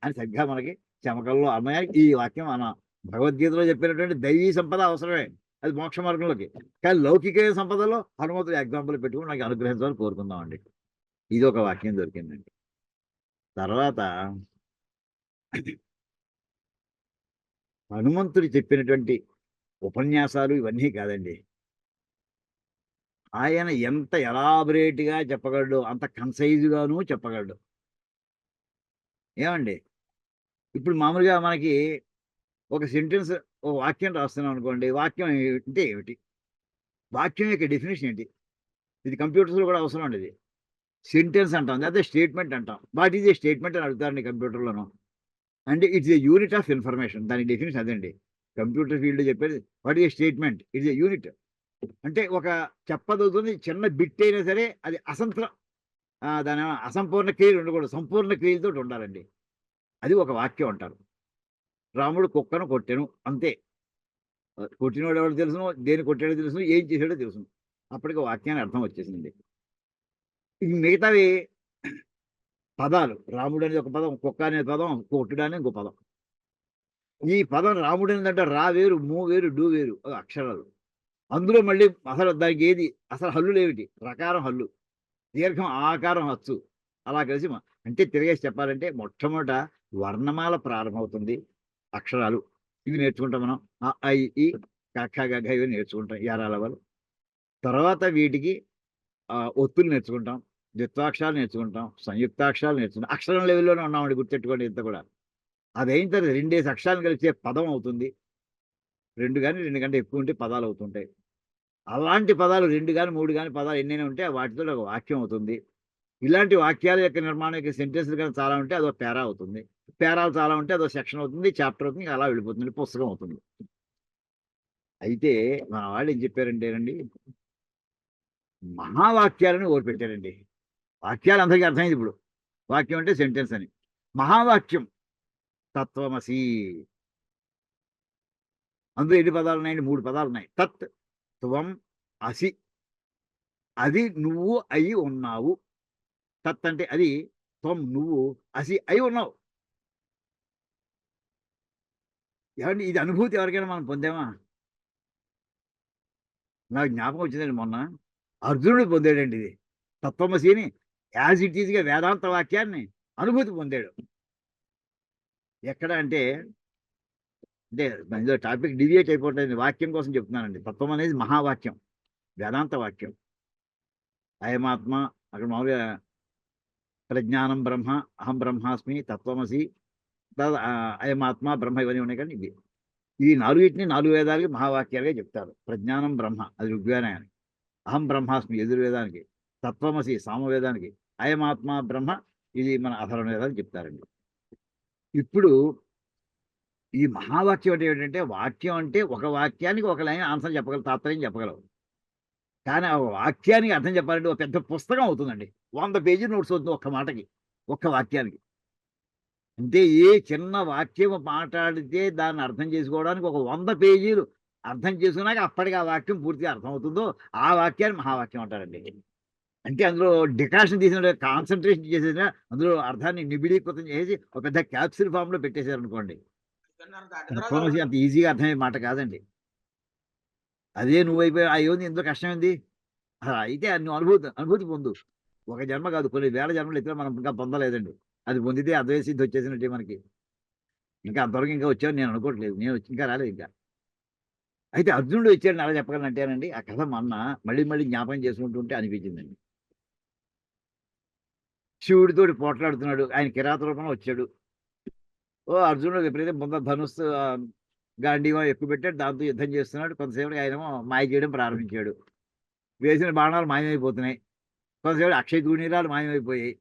అని సరిగ్గా మనకి చమకల్లో అన్నయానికి ఈ వాక్యం మన భగవద్గీతలో చెప్పినటువంటి దైవీ సంపద అవసరమే. అది మోక్ష మార్గంలోకి. కానీ లౌకిక సంపదలో హనుమంతుడు ఎగ్జాంపుల్ పెట్టుకుని నాకు అనుగ్రహించాలని కోరుకుందామండి. ఇది ఒక వాక్యం దొరికిందండి. తర్వాత హనుమంతుడు చెప్పినటువంటి ఉపన్యాసాలు ఇవన్నీ కాదండి. ఆయన ఎంత ఎలాబరేట్‌గా చెప్పగలడో అంత కన్‌సైజ్‌గాను చెప్పగలడు. ఏమండి? ఇప్పుడు మామూలుగా మనకి ఒక సెంటెన్స్ ఒక వాక్యం రాస్తున్నాం అనుకోండి. వాక్యం అంటే ఏమిటి? వాక్యం యొక్క డెఫినిషన్ ఏంటి? ఇది కంప్యూటర్స్‌లో కూడా అవసరం అండి ఇది. సెంటెన్స్ అంటాం. లేకపోతే స్టేట్మెంట్ అంటాం. వాట్ ఈస్ ఏ స్టేట్మెంట్ అని అడుగుతారండి కంప్యూటర్‌లోను. అంటే it's a unit of information. దాని డెఫినిషన్ అదండి. కంప్యూటర్ ఫీల్డ్‌లో చెప్పేది what is a statement? It's a unit. అంటే ఒక చెప్పదలుచుకుని చిన్న బిట్ అయినా సరే అది దానేమో అసంపూర్ణ క్రియలు ఉండకూడదు. సంపూర్ణ క్రియలతోటి ఉండాలండి. అది ఒక వాక్యం అంటారు. రాముడు కుక్కను కొట్టెను అంతే. కొట్టినోడు ఎవడో తెలుసును, దేన్ని కొట్టాడో తెలుసును, ఏం చేశాడో తెలుసును. అప్పటికి వాక్యానికి అర్థం వచ్చేసింది. ఈ మిగతావి పదాలు. రాముడు అనేది ఒక పదం, కుక్క అనే పదం, కొట్టుడు అనేది ఇంకో పదం. ఈ పదం రాముడు అనేదంటే రా వేరు, ము వేరు, డు వేరు అక్షరాలు. అందులో మళ్ళీ అసలు దానికి ఏది అసలు హల్లులేమిటి? రకారం హల్లు, దీర్ఘం ఆకారం హచ్చు. అలా కలిసి అంటే తిరగేసి చెప్పాలంటే మొట్టమొదట వర్ణమాల ప్రారంభమవుతుంది. అక్షరాలు ఇవి నేర్చుకుంటాం మనం. అ, ఆ, ఈ, క, ఖ, గ, ఘ ఇవి నేర్చుకుంటాం. యారాలవలు. తర్వాత వీటికి ఒత్తులు నేర్చుకుంటాం. ద్విత్వాక్షరాలు నేర్చుకుంటాం. సంయుక్తాక్షరాలు నేర్చుకుంటాం. అక్షరం లెవెల్లోనే ఉన్నామండి, గుర్తెట్టుకోండి ఇంత కూడా. అదైన తర్వాత 2 అక్షరాలు కలిసే పదం అవుతుంది. 2 గాని 2 కంటే ఎక్కువ ఉంటే పదాలు అవుతుంటాయి. అలాంటి పదాలు 2 గాని 3 గాని పదాలు ఎన్నైనా ఉంటే వాటితో ఒక వాక్యం అవుతుంది. ఇలాంటి వాక్యాల యొక్క నిర్మాణం యొక్క సెంటెన్స్‌లు గాని చాలా ఉంటే అదో పేరా అవుతుంది. పేరాలు చాలా ఉంటే అదో సెక్షన్ అవుతుంది. చాప్టర్ అవుతుంది. అలా వెళ్ళిపోతుంది. పుస్తకం అవుతుంది. అయితే మన వాళ్ళు ఏం చెప్పారంటేనండి, మహావాక్యాలను ఓటి పెట్టారండి. వాక్యాలు అందరికీ అర్థమైంది ఇప్పుడు. వాక్యం అంటే సెంటెన్స్ అని. మహావాక్యం తత్వమసి. అందులో ఎన్ని పదాలున్నాయండి? 3 పదాలున్నాయి. తత్, త్వం, అసి. అది నువ్వు అయి ఉన్నావు. తత్ అంటే అది, త్వం నువ్వు, అసి అయి ఉన్నావు. ఏవండి ఇది అనుభూతి ఎవరికైనా మనం పొందామా? నాకు జ్ఞాపకం వచ్చిందండి మొన్న. అర్జునుడు పొందాడండి ఇది. తత్వమసి అని యాజ్ ఇట్ ఈస్‌గా వేదాంత వాక్యాన్ని అనుభూతి పొందాడు. ఎక్కడ అంటే ఇందులో టాపిక్ డివియేట్ అయిపోవట్లేదు. వాక్యం కోసం చెప్తున్నానండి. తత్వం అనేది మహావాక్యం. వేదాంత వాక్యం. అయమాత్మ అక్కడ మామూలుగా ప్రజ్ఞానం బ్రహ్మ, అహం బ్రహ్మాస్మి, తత్వమసి, అయమాత్మ బ్రహ్మ ఇవన్నీ ఉన్నాయి కానీ ఇది. ఈ 4 4 వేదాలకి మహావాక్యాలుగా చెప్తారు. ప్రజ్ఞానం బ్రహ్మ అది ఋగ్వేదానికి, అహం బ్రహ్మాస్మి యజుర్వేదానికి, తత్వమసి సామవేదానికి, అయమాత్మ బ్రహ్మ ఇది మన అథర్వణ వేదానికి చెప్తారండి. ఇప్పుడు ఈ మహావాక్యం అంటే ఏంటంటే, వాక్యం అంటే ఒక వాక్యానికి ఒక లైన్ ఆన్సర్ చెప్పగలవు, తాత్పర్యం చెప్పగలవు. కానీ ఆ వాక్యానికి అర్థం చెప్పాలంటే ఒక పెద్ద పుస్తకం అవుతుందండి. 100 పేజీ నోట్స్ అవుతుంది ఒక్క మాటకి, ఒక్క వాక్యానికి. అంటే ఏ చిన్న వాక్యం మాట్లాడితే దాన్ని అర్థం చేసుకోవడానికి ఒక 100 పేజీలు అర్థం చేసుకున్నాక అప్పటికి ఆ వాక్యం పూర్తిగా అర్థమవుతుందో ఆ వాక్యాన్ని మహావాక్యం అంటారండి. అంటే అందులో డికాషన్ తీసిన కాన్సంట్రేషన్ చేసేసిన అందులో అర్థాన్ని నిబిడీకృతం చేసి ఒక పెద్ద క్యాప్సూల్ ఫామ్‌లో పెట్టేశారనుకోండి. తత్వమసి అంత ఈజీగా అర్థమయ్యే మాట కాదండి. అదే నువ్వైపోయి అయ్యోంది ఇందులో కష్టమేంది? అయితే నువ్వు అనుభూతి పొందు. ఒక జన్మ కాదు కొన్ని వేల జన్మలు ఎత్తినా మనం ఇంకా పొందలేదండి. అది పొందితే అద్వైత సిద్ధి వచ్చేసినట్టే మనకి. ఇంకా అంతవరకు ఇంకా వచ్చామని నేను అనుకోవట్లేదు. నేను ఇంకా రాలేదు ఇంకా. అయితే అర్జునుడు వచ్చాడని అలా చెప్పగలనంటేనండి, ఆ కథ మొన్న మళ్ళీ మళ్ళీ జ్ఞాపకం చేసుకుంటుంటే అనిపించిందండి. శివుడితోటి పోట్లాడుతున్నాడు. ఆయన కిరాత రూపంలో వచ్చాడు. అర్జునుడు ఎప్పుడైతే ముందర ధనుస్సు గాంధీవం ఎక్కుపెట్టాడు. దాంతో యుద్ధం చేస్తున్నాడు. కొంతసేపటికి ఆయనేమో మాయ చేయడం ప్రారంభించాడు. వేసిన బాణాలు మాయమైపోతున్నాయి. కొంతసేపటి అక్షయ తూణీరాలు మాయమైపోయాయి.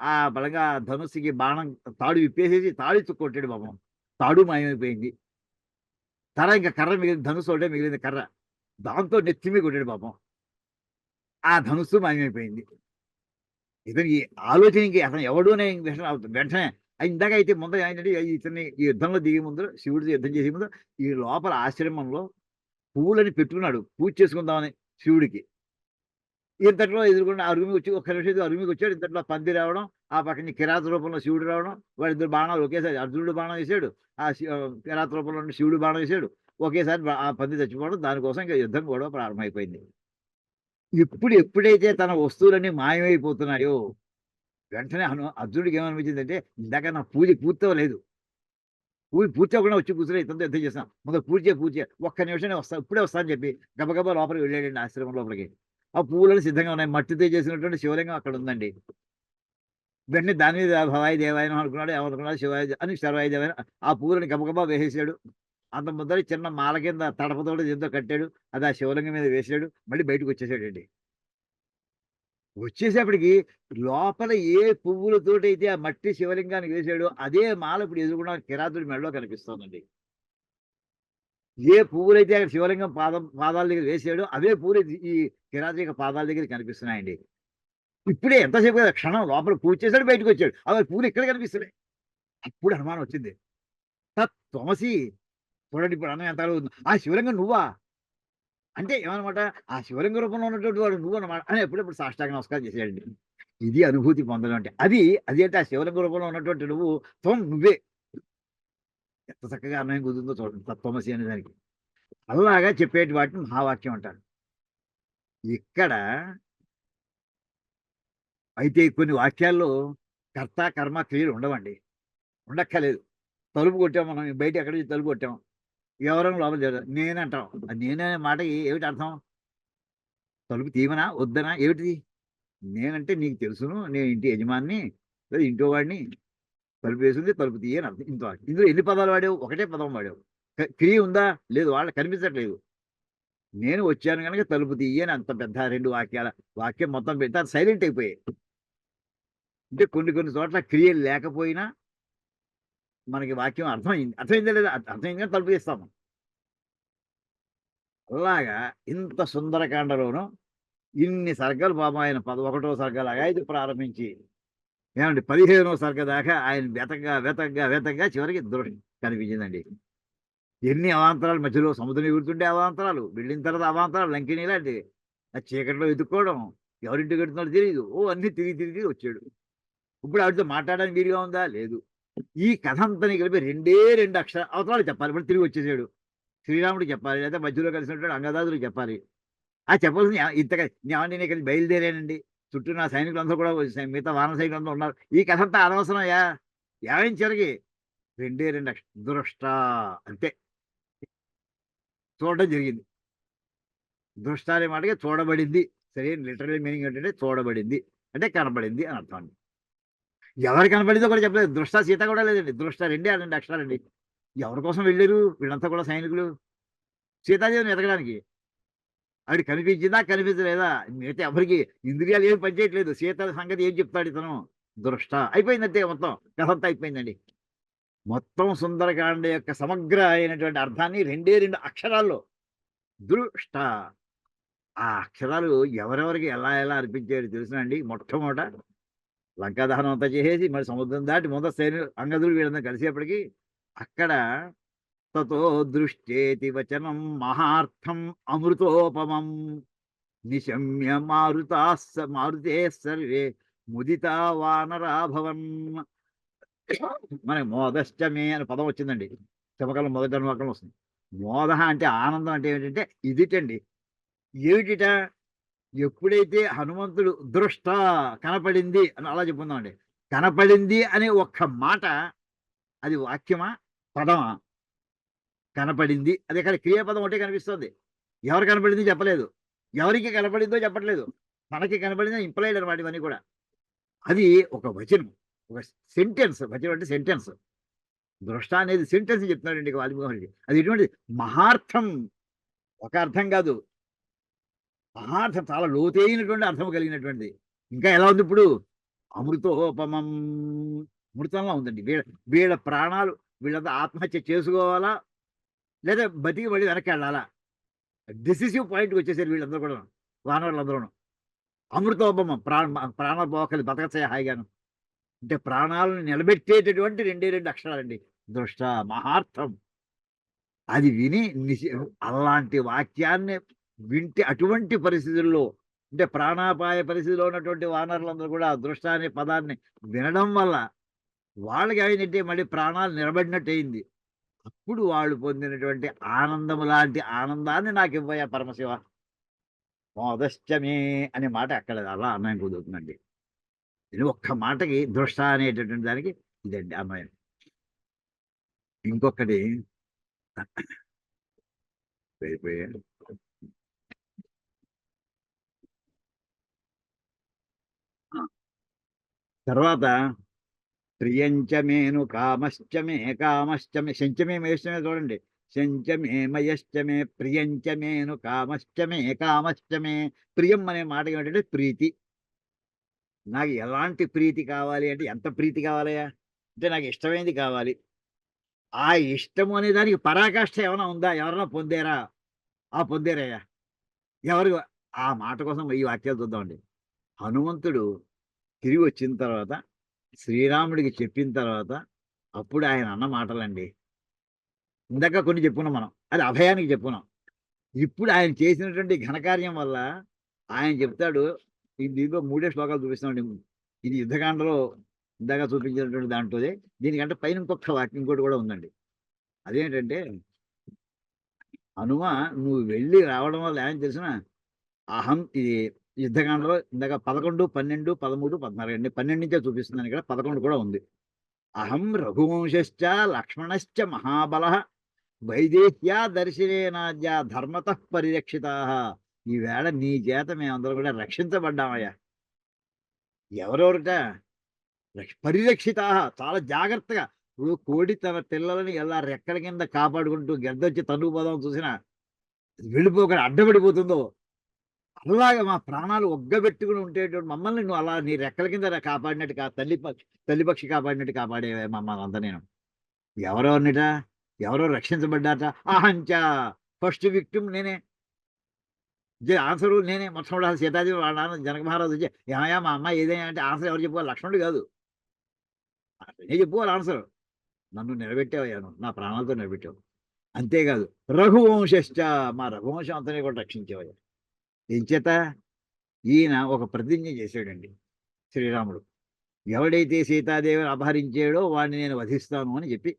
ఆ బలంగా ధనుస్సుకి బాణం తాడు విప్పేసేసి తాడు కొట్టాడు పాపం. తాడు మాయమైపోయింది. ఇంక కర్ర మిగిలింది. ధనుస్సు ఒకటే మిగిలింది కర్ర. దాంతో నెత్తి మీద కొట్టాడు పాపం. ఆ ధనుస్సు మాయమైపోయింది. ఇతనికి ఆలోచన ఇంక అతను ఎవడు అనే వెంటనే ఇందాక అయితే ముందు ఏంటంటే ఇతన్ని ఈ యుద్ధంలో దిగే ముందు శివుడితో యుద్ధం చేసే ముందు ఈ లోపల ఆశ్రమంలో పువ్వులని పెట్టుకున్నాడు పూజ చేసుకుందామని శివుడికి. ఇంతట్లో ఎదురుకుండా అరుగు మీద వచ్చి ఒక్క నిమిషం అరుగు మీద వచ్చాడు. ఇంతట్లో పంది రావడం, ఆ పక్కన కిరాత రూపంలో శివుడు రావడం, వాళ్ళిద్దరు బాణాలు ఒకేసారి అర్జునుడు బాణం వేసాడు, కిరాత రూపంలో ఉన్న శివుడు బాణం వేసాడు. ఒకేసారి ఆ పంది చచ్చిపోవడం, దానికోసం ఇంకా యుద్ధం కూడా ప్రారంభమైపోయింది. ఎప్పుడైతే తన వస్తువులన్నీ మాయమైపోతున్నాయో వెంటనే అర్జునుడికి ఏమనిపించిందంటే, ఇందాక నా పూజ పూర్తవలేదు. పూజ పూర్తి అవ్వకుండా వచ్చి కూర్చొని ఇతనితో యుద్ధం చేశాం. ముందు పూజ ఒక్క నిమిషమే వస్తా, ఇప్పుడే వస్తా అని చెప్పి గబగబా లోపలికి వెళ్ళాడండి ఆశ్రమం లోపలికి. ఆ పువ్వులను సిద్ధంగా ఉన్నాయి. మట్టితో చేసినటువంటి శివలింగం అక్కడ ఉందండి. వెంటనే దాని మీద భవాయి దేవాయనం అనుకున్నాడు. ఏమనుకున్నాడు శివాయ అని శర్వాయి దేవాయనం ఆ పువ్వులను గబగబా వేసేసాడు. అంత ముందర చిన్న మాల కింద తడపతోటి దీంతో కట్టాడు. అది ఆ శివలింగం మీద వేసాడు. మళ్ళీ బయటకు వచ్చేసాడండి. వచ్చేసేపటికి లోపల ఏ పువ్వులతోటైతే ఆ మట్టి శివలింగానికి వేసాడో అదే మాల ఇప్పుడు ఎదురుకుండా కిరాతుడి మెడలో కనిపిస్తోందండి. ఏ పువ్వులైతే అక్కడ శివలింగం పాదాల దగ్గర వేసాడో అవే పువ్వులు ఈ కిరాతుడి పాదాల దగ్గర కనిపిస్తున్నాయండి. ఇప్పుడే ఎంతసేపు కదా క్షణం లోపల పూజ చేశాడు, బయటకు వచ్చాడు. అవి పువ్వులు ఇక్కడ కనిపిస్తున్నాయి. అప్పుడు అనుమానం వచ్చింది. త్వమసి చూడండి, ఇప్పుడు అన్న ఎంత ఆ శివలింగం నువ్వా అంటే ఏమనమాట, ఆ శివలింగ రూపంలో ఉన్నటువంటి వాడు నువ్వు అనమాట అని ఎప్పుడెప్పుడు సాష్టాంగ నమస్కారం చేసేయండి. ఇది అనుభూతి పొందడం అంటే అది అంటే ఆ శివలింగ రూపంలో ఉన్నటువంటి నువ్వే. ఎంత చక్కగా అన్వయం కుదురుతుందో చూడండి. తత్వమసి అనే దానికి అలాగా చెప్పేటి వాటిని మహావాక్యం అంటారు. ఇక్కడ అయితే కొన్ని వాక్యాల్లో కర్త కర్మ క్రియలు ఉండవండి. ఉండక్కలేదు. తలుపు కొట్టాం మనం, బయట ఎక్కడి నుంచి తలుపు కొట్టాం, ఎవరైనా లోపల చేరారు నేనంటాం. నేనే మాటకి ఏమిటి అర్థం? తలుపు తీయమనా వద్దనా ఏమిటిది? నేనంటే నీకు తెలుసును, నేను ఇంటి యజమాని లేదా ఇంటో వాడిని, తలుపు వేసింది తలుపు తీయని అర్థం. ఇందులో ఎన్ని పదాలు వాడావు? ఒకటే పదం వాడావు. క్రియ ఉందా? లేదు, వాళ్ళకి కనిపించట్లేదు. నేను వచ్చాను కనుక తలుపు తీయని అంత పెద్ద 2 వాక్యం మొత్తం పెడితే అది సైలెంట్ అయిపోయాయి. అంటే కొన్ని చోట్ల క్రియలు లేకపోయినా మనకి వాక్యం అర్థమైందా లేదా? అర్థమైంది కానీ తలుపు తీస్తాము. అలాగా ఇంత సుందరకాండలోను ఇన్ని సర్గలు పాపం ఆయన 11వ సర్గలాగా ఇది ప్రారంభించి ఏమండి 15వ సర్గ దాకా ఆయన వెతగ్గా చివరికి కనిపించిందండి. ఎన్ని అవాంతరాలు మధ్యలో సముద్రం ఎగురుతుంటే అవాంతరాలు, వెళ్ళిన తర్వాత అవాంతరాలు, లంకిని లాంటివి. ఆ చీకట్లో వెతుక్కోవడం, ఎవరింటికి వెళ్తున్నాడో తెలియదు. అన్ని తిరిగి వచ్చాడు. ఇప్పుడు ఆవిడతో మాట్లాడడానికి వీలుగా ఉందా? లేదు. ఈ కథ అంతని కలిపి 2 అవతరాలు చెప్పాలి. ఇప్పుడు తిరిగి వచ్చేసాడు. శ్రీరాముడికి చెప్పాలి, లేదా మధ్యలో కలిసినటువంటి అంగదాదులకు చెప్పాలి. చెప్పాల్సింది ఇంతగా నేను ఇక్కడి నుంచి బయలుదేరానండి, చుట్టూ నా సైనికులందరూ కూడా మిగతా వానర సైనికులందరూ ఉన్నారు, ఈ కథ అంతా అనవసరం ఏమైంది చివరికి 2 దృష్ట అంతే చూడడం జరిగింది. దృష్ట అనే మాటకి చూడబడింది. సరైన లిటరల్ మీనింగ్ ఏంటంటే చూడబడింది అంటే కనబడింది అని అర్థం అండి. ఎవరు కనపడిందో కూడా చెప్పలేదు. దృష్ట సీత కూడా లేదండి. దృష్ట 2 అక్షరాలండి. ఎవరి కోసం వెళ్ళారు వీళ్ళంతా కూడా సైనికులు? సీతాదేవిని ఎతకడానికి. ఆవిడ కనిపించిందా కనిపించలేదా? మిగతా ఎవరికి ఇంద్రియాలు ఏమి పనిచేయట్లేదు. సీత సంగతి ఏం చెప్తాడు ఇతను? దృష్ట అయిపోయిందంటే మొత్తం కథ అంతా అయిపోయిందండి. మొత్తం సుందరకాండ యొక్క సమగ్ర అయినటువంటి అర్థాన్ని 2 అక్షరాల్లో దృష్ట. ఆ అక్షరాలు ఎవరెవరికి ఎలా అనిపించారు తెలుసునండి. మొట్టమొదట లంకా దహనం అంతా చేసేసి మరి సముద్రం దాటి ముందు సైన్యులు అంగదులు వీళ్ళందరూ కలిసేపటికి అక్కడ తతో దృష్టేతి వచనం మహార్థం అమృతోపమం నిశమ్య మారుతే సర్వే ముదితా వానరాభవన్. మనకి మోదశ్చమే అనే పదం వచ్చిందండి. శివకాలం మొదటి అనువాకం వస్తుంది. మోద అంటే ఆనందం అంటే ఏమిటంటే ఇదిటండి. ఏమిటిట? ఎప్పుడైతే హనుమంతుడు దృష్ట కనపడింది అని అలా చెప్పుకుందామండి. కనపడింది అనే ఒక్క మాట అది వాక్యమా పదమా? కనపడింది. అది ఇక్కడ క్రియాపదం ఒకటే కనిపిస్తుంది. ఎవరు కనపడింది చెప్పలేదు. ఎవరికి కనపడిందో చెప్పట్లేదు. మనకి కనపడింది ఇంప్లైడ్ అనమాట ఇవన్నీ కూడా. అది ఒక వచనం. ఒక సెంటెన్స్. వచనం అంటే సెంటెన్స్. దృష్ట అనేది సెంటెన్స్ చెప్తున్నాడండి వాల్మీకి మహర్షి. అది ఎటువంటి మహార్థం. ఒక అర్థం కాదు. మహార్థం చాలా లోతైనటువంటి అర్థం కలిగినటువంటిది. ఇంకా ఎలా ఉంది ఇప్పుడు? అమృతోపమం. అమృతంలా ఉందండి. వీళ్ళ ప్రాణాలు వీళ్ళంతా ఆత్మహత్య చేసుకోవాలా? లేదా బతికి మళ్ళీ వెనక్కి వెళ్ళాలా? డెసిసివ్ పాయింట్‌కి వచ్చేసారు వీళ్ళందరూ కూడా. వానరులందరూను. అమృతోపమం. ప్రాణాలు పోకలి బతకచ్చయ్య హాయిగాను. అంటే ప్రాణాలను నిలబెట్టేటటువంటి 2 అక్షరాలండి. దృష్ట మహార్థం. అది విని అలాంటి వాక్యాన్ని వింటే అటువంటి పరిస్థితుల్లో అంటే ప్రాణాపాయ పరిస్థితిలో ఉన్నటువంటి వానరులందరూ కూడా దృష్ట అనే పదాన్ని వినడం వల్ల వాళ్ళకి ఏమైందంటే మళ్ళీ ప్రాణాలు నిలబడినట్టు అయింది. అప్పుడు వాళ్ళు పొందినటువంటి ఆనందం లాంటి ఆనందాన్ని నాకు ఇవ్వయ్యా పరమశివ. మోదశ్చమే అనే మాట అక్కడ అలా అన్వయం కుదురుతుందండి. ఇది ఒక్క మాటకి దృష్ట అనేటటువంటి దానికి ఇదండి అన్వయం. ఇంకొకటి వెళ్ళిపోయాడు. తర్వాత ప్రియంచమేను కామశ్చమే కామశ్చమే శంచమే మయశ్చమే చూడండి. శంచమే మయశ్చమే ప్రియంచమేను కామశ్చమే కామశ్చమే. ప్రియం అనే మాట ఏమిటంటే ప్రీతి. నాకు ఎలాంటి ప్రీతి కావాలి అంటే ఎంత ప్రీతి కావాలయ్యా అంటే నాకు ఇష్టమైనది కావాలి. ఆ ఇష్టము అనే దానికి పరాకాష్ఠ ఏమైనా ఉందా? ఎవరైనా పొందారా? పొందారయ్యా. ఎవరు? ఆ మాట కోసం ఈ వాక్యాలు చూద్దామండి. హనుమంతుడు తిరిగి వచ్చిన తర్వాత శ్రీరాముడికి చెప్పిన తర్వాత అప్పుడు ఆయన అన్న మాటలండి. ఇందాక కొన్ని చెప్పుకున్నాం మనం. అది అభయానికి చెప్పుకున్నాం. ఇప్పుడు ఆయన చేసినటువంటి ఘనకార్యం వల్ల ఆయన చెప్తాడు. దీంట్లో 3 శ్లోకాలు చూపిస్తామండి. ఇది యుద్ధకాండలో ఇందాక చూపించినటువంటి దాంట్లోదే. దీనికంటే పైన ఇంకొక వాక్యం ఇంకోటి కూడా ఉందండి. అదేంటంటే హనుమ నువ్వు వెళ్ళి రావడం వల్ల ఏం తెలిసిన అహం ఇది యుద్ధకాండలో ఇందాక 11, 12, 13, 14 అండి. 12 నుంచే చూపిస్తున్నాను ఇక్కడ. 11 కూడా ఉంది. అహం రఘువంశశ్చ లక్ష్మణశ్చ మహాబలః వైదేహ్యా దర్శనేనాద్య ధర్మతః పరిరక్షితాః. ఈవేళ నీ చేత మేమందరం కూడా రక్షించబడ్డామయ్యా. ఎవరెవరట? పరిరక్షితాః. చాలా జాగ్రత్తగా. ఇప్పుడు కోడి తన పిల్లలని ఎలా రెక్కల కింద కాపాడుకుంటూ గెద్దొచ్చి తన్నుకుపోదాం చూసినా వెళ్ళిపోకుండా అడ్డపడిపోతుందో అలాగా మా ప్రాణాలు ఒగ్గబెట్టుకుని ఉండేటువంటి మమ్మల్ని నువ్వు అలా నీ రెక్కల కింద కాపాడినట్టు తల్లి పక్షి కాపాడినట్టు కాపాడేవే మమ్మల్ని అంతా నేను. ఎవరెవరినిట? ఎవరో రక్షించబడ్డాట. అహంచ ఫస్ట్ విక్టిమ్ నేనే. ఆన్సరు నేనే. మొట్టమొదటి సీతాదేవి వాళ్ళ నాన్న జనక మహారాజు వచ్చి ఏమయ్యా మా అమ్మాయి ఏదైనా అంటే ఆన్సర్ ఎవరు చెప్పుకోవాలి? లక్ష్మణుడు కాదు. నేను చెప్పుకోవాలి ఆన్సర్. నన్ను నిలబెట్టావయ్యాను. నా ప్రాణాలతో నిలబెట్టావు. అంతేకాదు రఘువంశశ్చ మా రఘువంశం అంతనే కూడా రక్షించేవయ్యా. ఏం చేత? ఈయన ఒక ప్రతిజ్ఞ చేశాడండి శ్రీరాముడు. ఎవడైతే సీతాదేవిని అపహరించాడో వాడిని నేను వధిస్తాను అని చెప్పి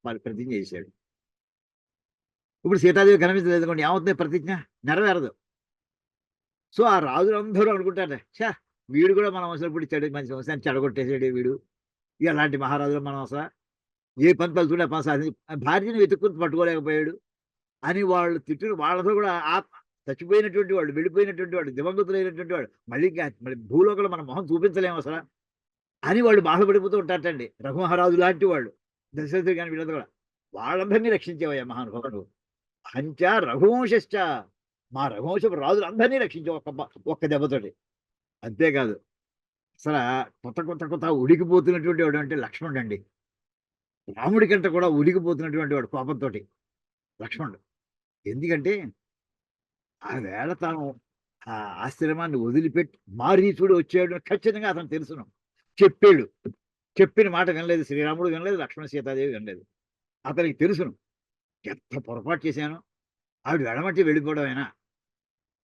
వాడు ప్రతిజ్ఞ చేశాడు. ఇప్పుడు సీతాదేవి కనిపించలేదు అనుకోండి, ఏమవుతుంది ప్రతిజ్ఞ? నెరవేరదు. సో ఆ రాజులందరూ అనుకుంటారు ఛా వీడు కూడా మనం అసలు ఇప్పుడు మంచి వంశాన్ని చెడగొట్టేసాడు వీడు. ఇలాంటి మహారాజులు మనం అసలు ఏ పని తలుచుకుంటే పని సాధించి భార్యను వెతుక్కుని పట్టుకోలేకపోయాడు అని వాళ్ళు తిట్టిన వాళ్ళతో కూడా చచ్చిపోయినటువంటి వాడు, వెళ్ళిపోయినటువంటి వాడు, దివంగతులైనటువంటి వాడు మళ్ళీ భూలోకంలో మన మొహం చూపించలేము అసలు అని వాళ్ళు బాధపడిపోతూ ఉంటారటండి. రఘుమహారాజు లాంటి వాళ్ళు, దశరథుడు కానీ వీళ్ళంతా కూడా. వాళ్ళందరినీ రక్షించేవయ్యా మహానుభావుడు. హంచ రఘువంశశ్చ మా రఘువంశపు రాజులందరినీ రక్షించావు ఒక్క దెబ్బతోటి. అంతేకాదు అసలు కొత్త ఉడికిపోతున్నటువంటి వాడు అంటే లక్ష్మణుడు అండి. రాముడి కంటే కూడా ఉడికిపోతున్నటువంటి వాడు కోపంతో లక్ష్మణుడు. ఎందుకంటే ఆ వేళ తాను ఆ ఆశ్రమాన్ని వదిలిపెట్టి మారీచుడు వచ్చాడు ఖచ్చితంగా అతను తెలుసును. చెప్పాడు. చెప్పిన మాట వినలేదు శ్రీరాముడు, వినలేదు లక్ష్మణ సీతాదేవి వినలేదు. అతనికి తెలుసును ఎంత పొరపాటు చేశాను. ఆవిడ వెడమట్టి వెళ్ళిపోవడమేనా?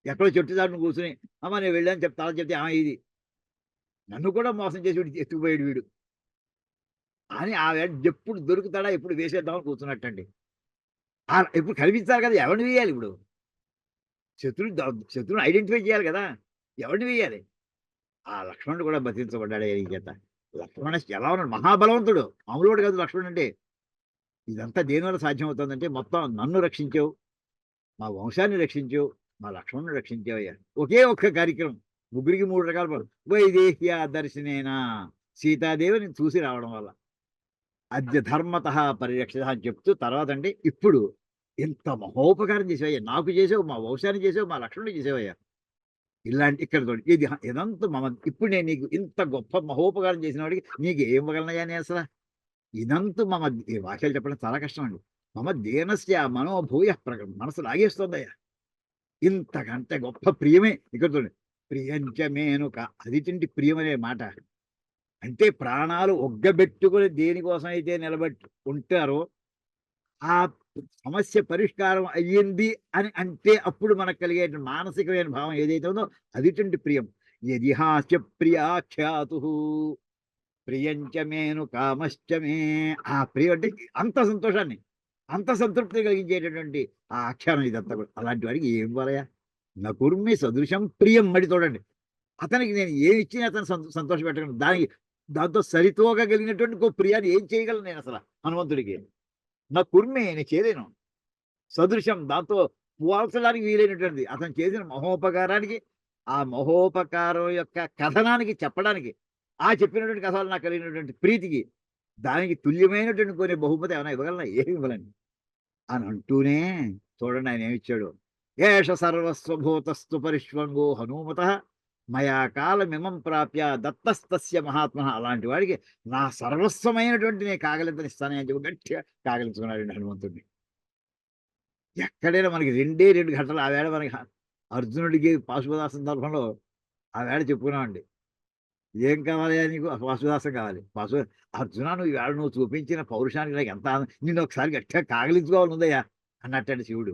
ఎక్కడో చెట్టు దాటును కూర్చుని అమ్మ నేను వెళ్ళాను చెప్తా చెప్తే ఇది నన్ను కూడా మోసం చేసి వీడు ఎత్తుకుపోయాడు వీడు అని ఆ వేళ ఎప్పుడు దొరుకుతాడా ఎప్పుడు వేసేద్దామని కూర్చున్నట్టండి. ఇప్పుడు కనిపించాలి కదా ఎవరిని వేయాలి? ఇప్పుడు శత్రువుని ఐడెంటిఫై చేయాలి కదా, ఎవరిని వేయాలి? ఆ లక్ష్మణుడు కూడా బతికించబడ్డాడు ఈ చేత. లక్ష్మణ ఎలా ఉన్నాడు? మహాబలవంతుడు, మామూలుడు కాదు లక్ష్మణుడు అంటే. ఇదంతా దేనివల్ల సాధ్యమవుతుందంటే మొత్తం నన్ను రక్షించావు, మా వంశాన్ని రక్షించావు, మా లక్ష్మణుని రక్షించావయ్యా. ఒకే ఒక్క కార్యక్రమం, ముగ్గురికి 3 రకాల పనులు. వైదేహ్య దర్శనేనా, సీతాదేవిని చూసి రావడం వల్ల అద్య ధర్మత పరిరక్ష అని చెప్తూ తర్వాత అంటే ఇప్పుడు ఇంత మహోపకారం చేసావయ్యా, నాకు చేసావు, మా వంశాన్ని చేసావు, మా లక్ష్మణుని చేసావయ్యా. ఇలాంటి ఇక్కడ చూడండి, ఇది ఇదంతా ఇప్పుడు నేను నీకు ఇంత గొప్ప మహోపకారం చేసిన వాడికి నీకు ఏం ఇవ్వగలనయ్యా నేను అసలు. ఇదంతా ఈ వాక్యాలు చెప్పడం చాలా కష్టం అండి. మమ దీనస్య మనోభూయ మనసు లాగేస్తుందయ్యా. ఇంతకంటే గొప్ప ప్రియమే ఇక్కడ చూడండి. ప్రియంచ మేనుక, అది తింటి ప్రియం అనే మాట అంటే ప్రాణాలు ఒగ్గబెట్టుకుని దేనికోసం అయితే నిలబెట్టి ఉంటారో ఆ సమస్య పరిష్కారం అయ్యింది అని అంటే అప్పుడు మనకు కలిగే మానసికమైన భావం ఏదైతే ఉందో అదిటువంటి ప్రియం. యదిహాస్య ప్రియాఖ్యాతు ప్రియంచ మేను కామశ్చమే, ఆ ప్రియం అంటే అంత సంతోషాన్ని, అంత సంతృప్తి కలిగించేటటువంటి ఆ ఆఖ్యానం ఇదంతా కూడా. అలాంటి వాడికి ఏం వలయా, నకుర్మి సదృశం ప్రియం. మడి చూడండి, అతనికి నేను ఏమి ఇచ్చినా అతను సంతోష పెట్టగలను. దాంతో సరితూగగలిగినటువంటి ఇంకో ప్రియాన్ని ఏం చేయగలను నేను అసలు హనుమంతుడికి. నా కుర్మి నేను చేయలేను. సదృశం దాంతో పోల్చడానికి వీలైనటువంటిది అతను చేసిన మహోపకారానికి, ఆ మహోపకారం యొక్క కథనానికి చెప్పడానికి, ఆ చెప్పినటువంటి కథలు నాకు కలిగినటువంటి ప్రీతికి, దానికి తుల్యమైనటువంటి కొన్ని బహుమతి ఏమైనా ఇవ్వగలనా? ఏమి ఇవ్వలేను అని అంటూనే చూడండి ఆయన ఏమిచ్చాడు. ఏష సర్వస్వభూతస్తు పరిష్వంగో హనుమత మయా కాలమిమం ప్రాప్య దత్తస్తస్య మహాత్మ. అలాంటి వాడికి నా సర్వస్వమైనటువంటి నేను కాగలింతనిస్తానని అని చెప్పి గట్టిగా కాగలించుకున్నాడు హనుమంతుడిని. ఎక్కడైనా మనకి 2 గంటలు ఆ వేళ మనకి అర్జునుడికి పాశుపదాస సందర్భంలో ఆ వేళ చెప్పుకున్నామండి. ఏం కావాలి నీకు? పాశుపదాసం కావాలి. అర్జున నువ్వు ఈవేళ నువ్వు చూపించిన పౌరుషానికి నాకు ఎంత నిన్ను ఒకసారి గట్టిగా కాగలించుకోవాలి ఉందయ్యా అన్నట్టండి శివుడు.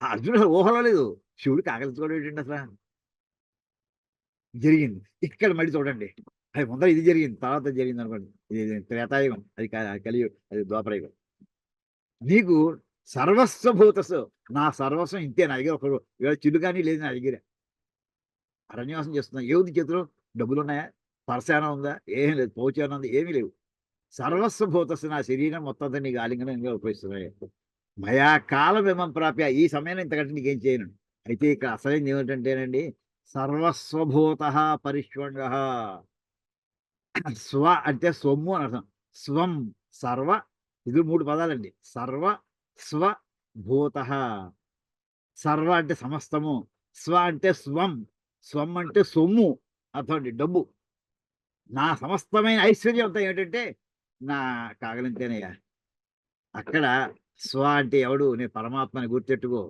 ఆ అర్జునుడు ఊహలో లేదు. శివుడు కాగలించుకోవడం ఏంటండి అసలు జరిగింది. ఇక్కడ మళ్ళీ చూడండి, అది ముందర ఇది జరిగింది, తర్వాత జరిగింది అనుకోండి. ఇది త్రేతాయుగం, అది కలియుగం, అది ద్వాపరయుగం. నీకు సర్వస్వభూతస్సు, నా సర్వస్వం ఇంతే నా దగ్గర. ఒకరు ఇవాళ చిల్లు కానీ లేదు నా దగ్గర. అరణ్యవాసం చేస్తున్నా, ఏముంది చేతిలో? డబ్బులు ఉన్నాయా? పరసేన ఉందా? ఏం లేదు. పౌచేన ఉంది? ఏమీ లేవు. సర్వస్వభూతస్సు, నా శరీరం మొత్తం అంతా నీకు ఆలింగనంగా ఉపయోగిస్తున్నాయి. మయా కాలమేమం ప్రాప్య, ఈ సమయంలో ఇంతకంటే నీకేం చేయను. అయితే ఇక్కడ అసలైంది ఏమిటంటేనండి, సర్వస్వభూత పరిష్వంగ. స్వ అంటే సొమ్ము అని అర్థం. స్వం సర్వ, ఇది 3 పదాలండి. సర్వ స్వ భూత. సర్వ అంటే సమస్తము, స్వ అంటే స్వం, స్వం అంటే సొమ్ము అర్థం అండి, డబ్బు. నా సమస్తమైన ఐశ్వర్యం అంతా ఏమిటంటే నా కాగలింతేనయ్యా. అక్కడ స్వ అంటే ఎవడు? నేను పరమాత్మని గుర్తెట్టుకో.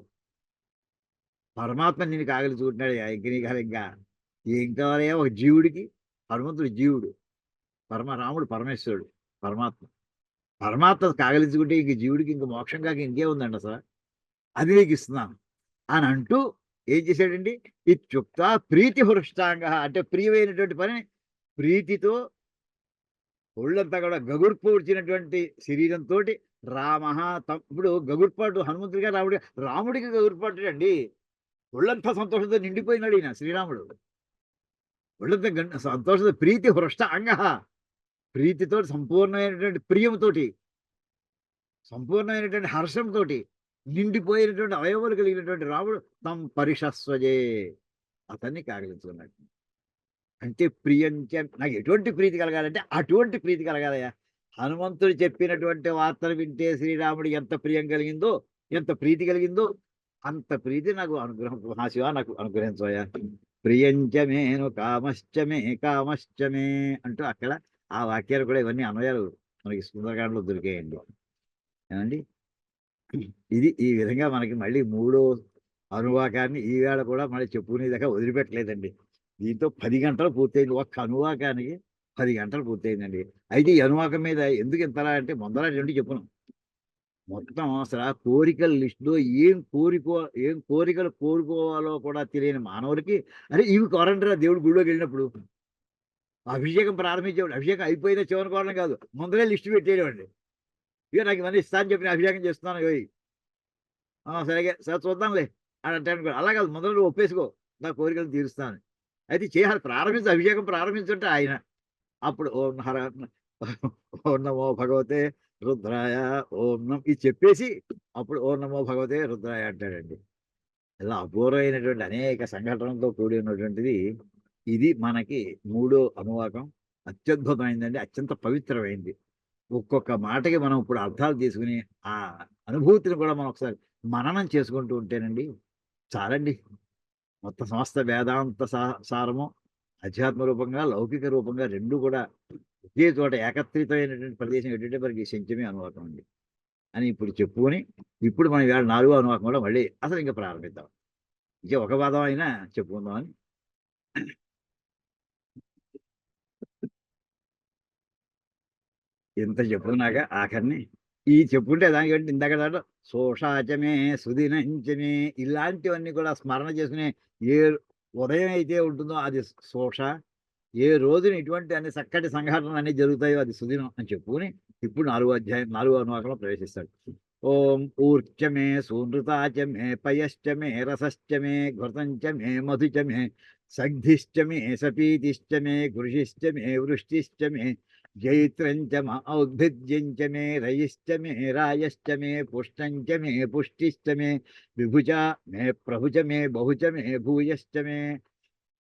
పరమాత్మ నిన్ను కాగలించుకుంటున్నాడు. ఇంక నీకు ఇంకా ఏం కావాలయ్యా? ఒక జీవుడికి, హనుమంతుడు జీవుడు, రాముడు పరమేశ్వరుడు, పరమాత్మ. పరమాత్మ కాగలించుకుంటే ఇంక జీవుడికి ఇంక మోక్షం కాక ఇంకే ఉందండి అసలు. అది నీకు ఇస్తున్నాను అని అంటూ ఏం చేశాడండి? ఇత్యుక్త ప్రీతి హృష్టాంగ అంటే ప్రియమైనటువంటి పని ప్రీతితో ఒళ్ళంతా కూడా గగుర్పూడ్చినటువంటి శరీరంతో రామ. ఇప్పుడు గగుర్పాటు హనుమంతుడిగా రాముడికి గగుర్పాటు అండి. ఒళ్ళంతా సంతోషంతో నిండిపోయినాడు ఈయన శ్రీరాముడు. ఒళ్ళంతా సంతోషంతో ప్రీతి హృష్ట అంగ, ప్రీతితో సంపూర్ణమైనటువంటి ప్రియంతోటి, సంపూర్ణమైనటువంటి హర్షంతో నిండిపోయినటువంటి అవయవాలు కలిగినటువంటి రాముడు తం పరిషస్వజే, అతన్ని కాగలించుకున్నాడు. అంటే ప్రియంచ, నాకు ఎటువంటి ప్రీతి కలగాలంటే అటువంటి ప్రీతి కలగాలయ్యా. హనుమంతుడు చెప్పినటువంటి వార్తలు వింటే శ్రీరాముడికి ఎంత ప్రియం కలిగిందో, ఎంత ప్రీతి కలిగిందో, అంత ప్రీతి నాకు అనుగ్రహం, మహాశివ నాకు అనుగ్రహించవయ్యా. ప్రియంచమేను కామశ్చమే కామశ్చమే అంటూ అక్కడ ఆ వాక్యాలు కూడా ఇవన్నీ అన్వయాలు మనకి సుందరకాండలో దొరికాయండి. ఏమండి, ఇది ఈ విధంగా మనకి మళ్ళీ 3వ అనువాకాన్ని ఈవేళ కూడా మళ్ళీ చెప్పుకునేదాకా వదిలిపెట్టలేదండి. దీంతో 10 గంటలు పూర్తయింది. ఒక్క అనువాకానికి 10 గంటలు పూర్తయిందండి. అయితే ఈ అనువాకం మీద ఎందుకు ఇంతలా అంటే ముందర 2 చెప్పును. మొత్తం అసలు కోరికల లిస్టులో ఏం కోరికలు కోరుకోవాలో కూడా తెలియని మానవుడికి, అరే ఇవి కోరంటారా దేవుడు గుడిలోకి వెళ్ళినప్పుడు? అభిషేకం ప్రారంభించేవాడు, అభిషేకం అయిపోయిన చివరి కోరడం కాదు, ముందరే లిస్టు పెట్టేవాడి. ఇక నాకు ఇవన్నీ ఇస్తాను చెప్పి అభిషేకం చేస్తున్నాను పోయి, సరిగా సార్ చూద్దాంలే అని అంటాను. అలా కాదు, ముందర ఒప్పేసుకో, నా కోరికలు తీరుస్తాను. అయితే చేయాలి, అభిషేకం ప్రారంభించుంటే ఆయన అప్పుడు ఓం నమో భగవతే రుద్రాయ ఓం నమ ఇది చెప్పేసి అప్పుడు ఓం నమో భగవతే రుద్రాయ అంటాడండి. ఇలా అపూర్వమైనటువంటి అనేక సంఘటనలతో కూడి ఉన్నటువంటిది ఇది మనకి మూడో అనువాకం. అత్యద్భుతమైందండి, అత్యంత పవిత్రమైంది. ఒక్కొక్క మాటకి మనం ఇప్పుడు అర్థాలు తీసుకుని ఆ అనుభూతిని కూడా మనం ఒకసారి మననం చేసుకుంటూ ఉంటేనండి చాలండి. మొత్తం సమస్త వేదాంత సారము అధ్యాత్మ రూపంగా లౌకిక రూపంగా రెండు కూడా ఒకే చోట ఏకత్రితమైనటువంటి ప్రదేశం ఏంటంటే మనకి శంచమే అనువాకం అండి అని ఇప్పుడు చెప్పుకొని ఇప్పుడు మనం ఇవాళ 4వ అనువాకం కూడా మళ్ళీ అసలు ఇంకా ప్రారంభిద్దాం. ఇంకా ఒక పదం అయినా చెప్పుకుందామని. ఇంత చెప్పుకున్నాక ఆఖరిని ఈ చెప్పుకుంటే దానికంటే ఇందాక దాంట్లో శోషాచమే సుదినంచమే ఇలాంటివన్నీ కూడా స్మరణ చేసుకునే ఏ ఉదయం అయితే ఉంటుందో అది శోష, ఏ రోజున ఇటువంటి అన్ని చక్కటి సంఘటనలు అన్ని జరుగుతాయో అది సుదినం అని చెప్పుకుని ఇప్పుడు 4వ అనువాకంలో ప్రవేశిస్తాడు. ఓం ఊర్చమే సూనృతాచమే పయశ్చమే రసశ్చమే ఘృతంచమే మధుచమే సగ్ధిశ్చమే సపీతిశ్చమే కృషిశ్చమే వృష్టిశ్చమే జైత్రంచ ఔద్భిద్యంచ మే రయిశ్చ మే రాయశ్చ మే పుష్టంచ మే పుష్టిశ్చ మే విభుచ మే ప్రభుచ మే బహుచ మే భూయశ్చ మే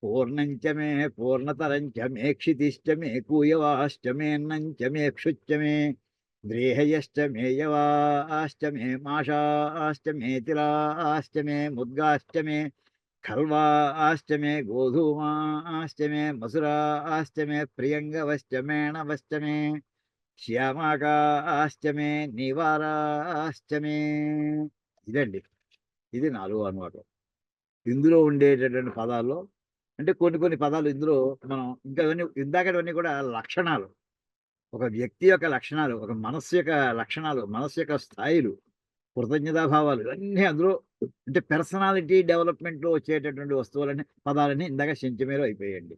పూర్ణంచ మే పూర్ణతరంచ మే క్షితిశ్చ మే కూయవాశ్చ మేన్నంచ మే క్షుచ్చ మే ద్రేహయశ్చ మే యవాశ్చ మే మాషాశ్చ మే తిలాశ్చ మే ముద్గాశ్చ మే खल्वाश्च मे गोधूमाश्च मे मसुराश्च मे प्रियंगवश्च मेणवश्च मे శ్యామాకాశ్చ మే నివారాశ్చ మే. ఇదండి, ఇది 4వ అనువాకం. ఇందులో ఉండేటటువంటి పదాల్లో అంటే కొన్ని కొన్ని పదాలు ఇందులో మనం ఇంకా ఇందాకవన్నీ కూడా లక్షణాలు, ఒక వ్యక్తి యొక్క లక్షణాలు, ఒక మనస్సు యొక్క లక్షణాలు, మనస్సు యొక్క స్థాయిలు, కృతజ్ఞతాభావాలు ఇవన్నీ అందులో అంటే పర్సనాలిటీ డెవలప్మెంట్లో వచ్చేటటువంటి వస్తువులన్నీ పదాలన్నీ ఇందాక శంచమేలో అయిపోయాయండి.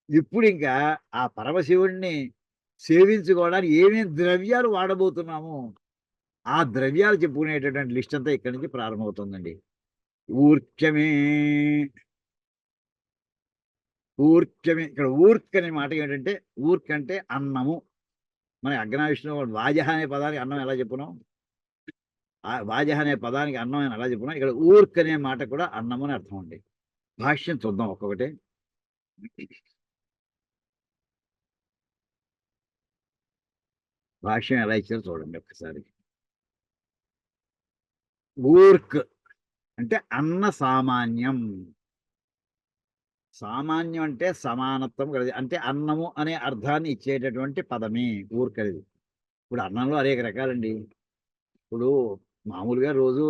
ఇప్పుడు ఇంకా ఆ పరమశివుణ్ణి సేవించుకోవడానికి ఏమేమి ద్రవ్యాలు వాడబోతున్నాము ఆ ద్రవ్యాలు చెప్పుకునేటటువంటి లిస్ట్ అంతా ఇక్కడి నుంచి ప్రారంభమవుతుందండి. ఊర్చమే ఊర్చమే ఇక్కడ ఊర్క్ అనే మాట ఏంటంటే ఊర్క్ అంటే అన్నము. మన అగ్నావిష్ణు వాజహ అనే పదానికి అన్నం ఎలా చెప్పున్నాం, వాజహ అనే పదానికి అన్నం అని ఎలా చెప్పున్నాం, ఇక్కడ ఊర్క్ అనే మాట కూడా అన్నము అని అర్థం అండి. భాష్యం చూద్దాం ఒక్కొక్కటి. భాష్యం ఎలా ఇచ్చారో చూడండి ఒక్కసారి. ఊర్క్ అంటే అన్న సామాన్యం. సామాన్యం అంటే సమానత్వం కలిగి అంటే అన్నము అనే అర్థాన్ని ఇచ్చేటటువంటి పదమే ఊర్కది. ఇప్పుడు అన్నంలో అనేక రకాలండి. ఇప్పుడు మామూలుగా రోజు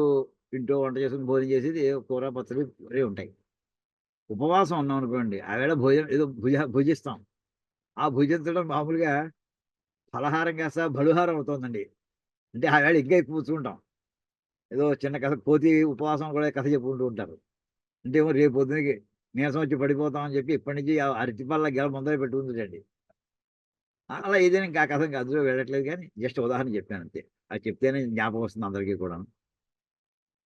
ఇంట్లో వంట చేసుకుని భోజనం చేసేది కూర పచ్చడి ఇవే ఉంటాయి. ఉపవాసం ఉన్నాం అనుకోండి ఆవేళ భోజనం ఏదో భుజిస్తాం. ఆ భుజించడం మామూలుగా ఫలహారం కాస్త బలుహారం అవుతుందండి. అంటే ఆవేళ ఇంకా ఎక్కువ పుచ్చుకుంటాం. ఏదో చిన్న కథ కోతి ఉపవాసం కూడా కథ చెప్పుకుంటూ ఉంటారు. అంటే ఏమో రేపు పొద్దునకి నీరసం వచ్చి పడిపోతామని చెప్పి ఇప్పటి నుంచి ఆ అరటిపళ్ళ గెల ముందర పెట్టుకుందండి. అలా ఏదైనా ఇంకా ఆ కథ ఇంకా అందులో వెళ్ళట్లేదు కానీ జస్ట్ ఉదాహరణ చెప్పాను అంతే. అది చెప్తేనే జ్ఞాపకం వస్తుంది అందరికీ కూడా.